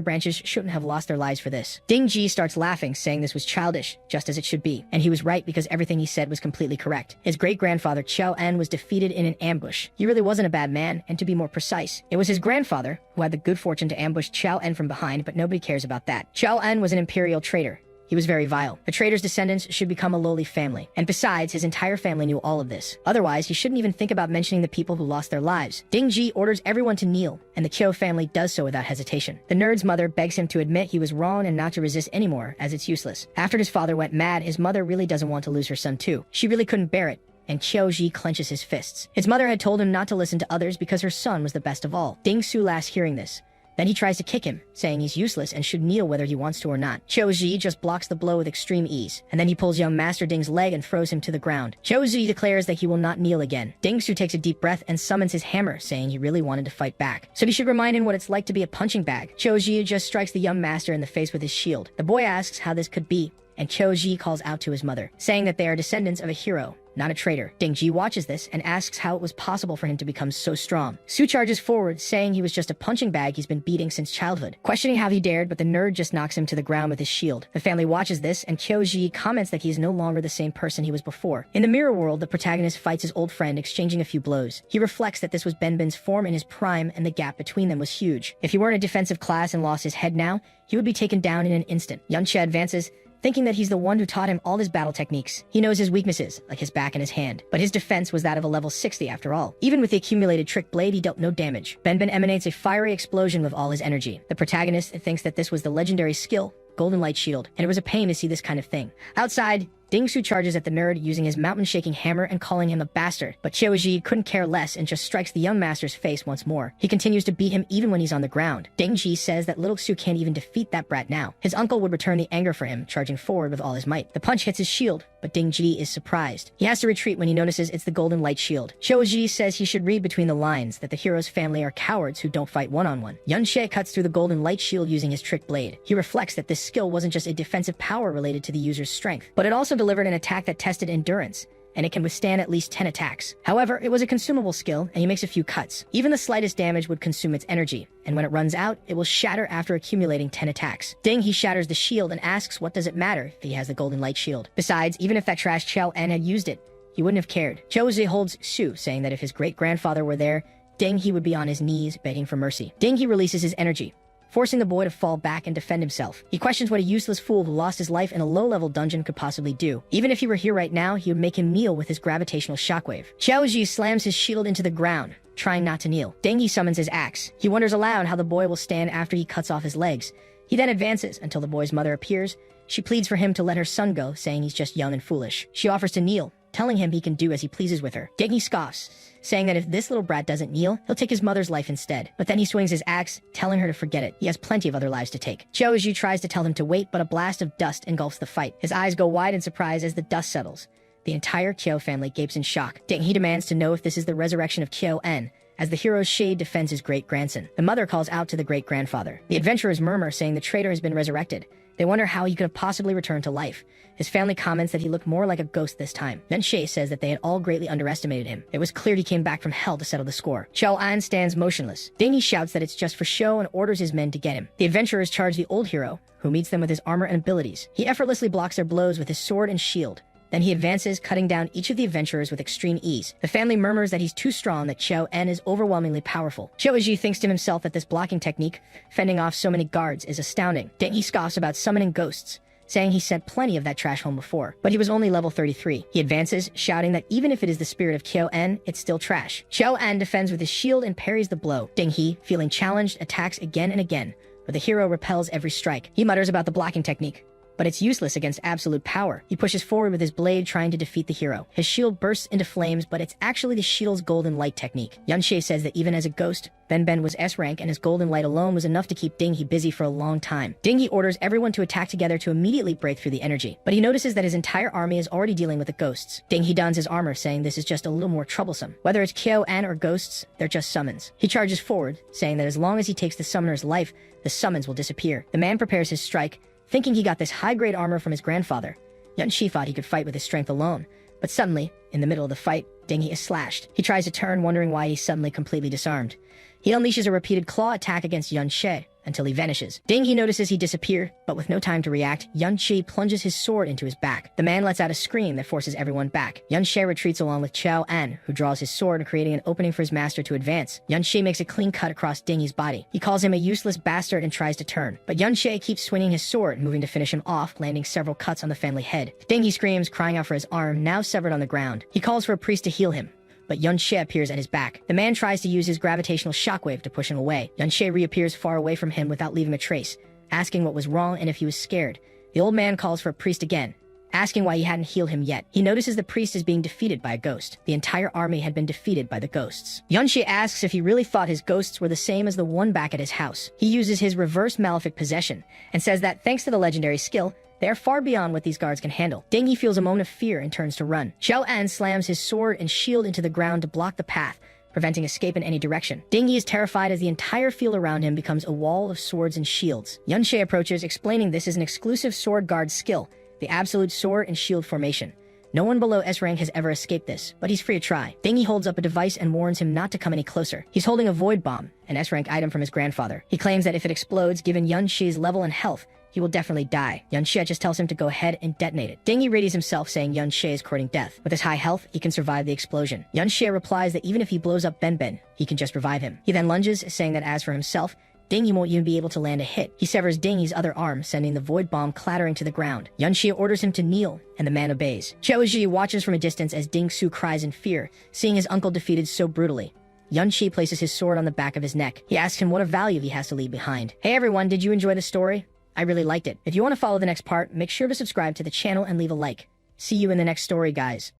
branches shouldn't have lost their lives for this. Ding Ji starts laughing, saying this was childish, just as it should be. And he was right, because everything he said was completely correct. His great-grandfather, Qiao En, was defeated in an ambush. He really wasn't a bad man, and to be more precise, it was his grandfather who had the good fortune to ambush Qiao En from behind, but nobody cares about that. Qiao En was an imperial traitor. He was very vile. A traitor's descendants should become a lowly family. And besides, his entire family knew all of this. Otherwise, he shouldn't even think about mentioning the people who lost their lives. Ding Ji orders everyone to kneel, and the Kyo family does so without hesitation. The nerd's mother begs him to admit he was wrong and not to resist anymore, as it's useless. After his father went mad, his mother really doesn't want to lose her son too. She really couldn't bear it, and Kyoji clenches his fists. His mother had told him not to listen to others because her son was the best of all. Ding Su laughs hearing this. Then he tries to kick him, saying he's useless and should kneel whether he wants to or not. Choji just blocks the blow with extreme ease, and then he pulls young Master Ding's leg and throws him to the ground. Choji declares that he will not kneel again. Ding Su takes a deep breath and summons his hammer, saying he really wanted to fight back. So he should remind him what it's like to be a punching bag. Choji just strikes the young master in the face with his shield. The boy asks how this could be, and Choji calls out to his mother, saying that they are descendants of a hero, not a traitor. Ding Ji watches this and asks how it was possible for him to become so strong. Su charges forward, saying he was just a punching bag he's been beating since childhood, questioning how he dared, but the nerd just knocks him to the ground with his shield. The family watches this, and Kyoji comments that he is no longer the same person he was before. In the mirror world, the protagonist fights his old friend, exchanging a few blows. He reflects that this was Benben's form in his prime, and the gap between them was huge. If he weren't a defensive class and lost his head now, he would be taken down in an instant. Yunxie advances, thinking that he's the one who taught him all his battle techniques. He knows his weaknesses, like his back and his hand, but his defense was that of a level 60 after all. Even with the accumulated trick blade, he dealt no damage. Benben emanates a fiery explosion with all his energy. The protagonist thinks that this was the legendary skill, Golden Light Shield, and it was a pain to see this kind of thing. Outside, Ding Su charges at the nerd using his mountain-shaking hammer and calling him a bastard, but Kyoji couldn't care less and just strikes the young master's face once more. He continues to beat him even when he's on the ground. Ding Ji says that little Su can't even defeat that brat now. His uncle would return the anger for him, charging forward with all his might. The punch hits his shield, but Ding Ji is surprised. He has to retreat when he notices it's the Golden Light Shield. Kyoji says he should read between the lines that the hero's family are cowards who don't fight one-on-one. Yunxie cuts through the Golden Light Shield using his trick blade. He reflects that this skill wasn't just a defensive power related to the user's strength, but it also delivered an attack that tested endurance, and it can withstand at least 10 attacks. However, it was a consumable skill, and he makes a few cuts. Even the slightest damage would consume its energy, and when it runs out, it will shatter after accumulating 10 attacks. Ding, he shatters the shield and asks what does it matter if he has the Golden Light Shield. Besides, even if that trash Qiao En had used it, he wouldn't have cared. Choji holds Su, saying that if his great-grandfather were there, Ding, he would be on his knees begging for mercy. Ding, he releases his energy, forcing the boy to fall back and defend himself. He questions what a useless fool who lost his life in a low-level dungeon could possibly do. Even if he were here right now, he would make him kneel with his gravitational shockwave. Xiaoji slams his shield into the ground, trying not to kneel. Deng, he summons his axe. He wonders aloud how the boy will stand after he cuts off his legs, He then advances until the boy's mother appears. She pleads for him to let her son go, saying he's just young and foolish. She offers to kneel, telling him he can do as he pleases with her. Dengi scoffs, saying that if this little brat doesn't kneel, he'll take his mother's life instead. But then he swings his axe, telling her to forget it. He has plenty of other lives to take. Choji tries to tell him to wait, but a blast of dust engulfs the fight. His eyes go wide in surprise as the dust settles. The entire Kyo family gapes in shock. Dengi demands to know if this is the resurrection of Kyo-en, as the hero's shade defends his great-grandson. The mother calls out to the great-grandfather. The adventurers murmur, saying the traitor has been resurrected. They wonder how he could have possibly returned to life. His family comments that he looked more like a ghost this time. Then Shay says that they had all greatly underestimated him. It was clear he came back from hell to settle the score. Chow-an stands motionless. Dengi shouts that it's just for show and orders his men to get him. The adventurers charge the old hero, who meets them with his armor and abilities. He effortlessly blocks their blows with his sword and shield. Then he advances, cutting down each of the adventurers with extreme ease. The family murmurs that he's too strong, that Chow-en is overwhelmingly powerful. Choji thinks to himself that this blocking technique, fending off so many guards, is astounding. Dengi scoffs about summoning ghosts, saying he sent plenty of that trash home before, but he was only level 33. He advances, shouting that even if it is the spirit of Kyo-en, it's still trash. Chow-en defends with his shield and parries the blow. Dengi, feeling challenged, attacks again and again, but the hero repels every strike. He mutters about the blocking technique, but it's useless against absolute power. He pushes forward with his blade, trying to defeat the hero. His shield bursts into flames, but it's actually the shield's golden light technique. Yunshe says that even as a ghost, Ben was S-rank, and his golden light alone was enough to keep Dengi busy for a long time. Dengi orders everyone to attack together to immediately break through the energy, but he notices that his entire army is already dealing with the ghosts. Dengi dons his armor, saying this is just a little more troublesome. Whether it's Kyo-en or ghosts, they're just summons. He charges forward, saying that as long as he takes the summoner's life, the summons will disappear. The man prepares his strike, thinking he got this high-grade armor from his grandfather. Yunshi thought he could fight with his strength alone, but suddenly, in the middle of the fight, Dengi is slashed. He tries to turn, wondering why he's suddenly completely disarmed. He unleashes a repeated claw attack against Yunshe until he vanishes. Dengi notices he disappeared, but with no time to react, Yunshe plunges his sword into his back. The man lets out a scream that forces everyone back. Yunshe retreats along with Chow-an, who draws his sword, creating an opening for his master to advance. Yunshe makes a clean cut across Dengi's body. He calls him a useless bastard and tries to turn, but Yunshe keeps swinging his sword, moving to finish him off, landing several cuts on the family head. Dengi screams, crying out for his arm, now severed on the ground. He calls for a priest to heal him, but Yunshe appears at his back. The man tries to use his gravitational shockwave to push him away. Yunshe reappears far away from him without leaving a trace, asking what was wrong and if he was scared. The old man calls for a priest again, asking why he hadn't healed him yet. He notices the priest is being defeated by a ghost. The entire army had been defeated by the ghosts. Yunshe asks if he really thought his ghosts were the same as the one back at his house. He uses his reverse malefic possession, and says that thanks to the legendary skill, they are far beyond what these guards can handle. Dengi feels a moment of fear and turns to run. Chow-an slams his sword and shield into the ground to block the path, preventing escape in any direction. Dengi is terrified as the entire field around him becomes a wall of swords and shields. Yunshe approaches, explaining this is an exclusive sword guard skill, the absolute sword and shield formation. No one below S-rank has ever escaped this, but he's free to try. Dengi holds up a device and warns him not to come any closer. He's holding a void bomb, an S-rank item from his grandfather. He claims that if it explodes, given Yunshe's level and health, he will definitely die. Yunshe just tells him to go ahead and detonate it. Dengi readies himself, saying Yunshe is courting death. With his high health, he can survive the explosion. Yunshe replies that even if he blows up Ben, he can just revive him. He then lunges, saying that as for himself, Dengi won't even be able to land a hit. He severs Dengi's other arm, sending the void bomb clattering to the ground. Yunshe orders him to kneel, and the man obeys. Choji watches from a distance as Ding-su cries in fear, seeing his uncle defeated so brutally. Yunshe places his sword on the back of his neck. He asks him what a value he has to leave behind. Hey everyone, did you enjoy the story? I really liked it. If you want to follow the next part, make sure to subscribe to the channel and leave a like. See you in the next story, guys.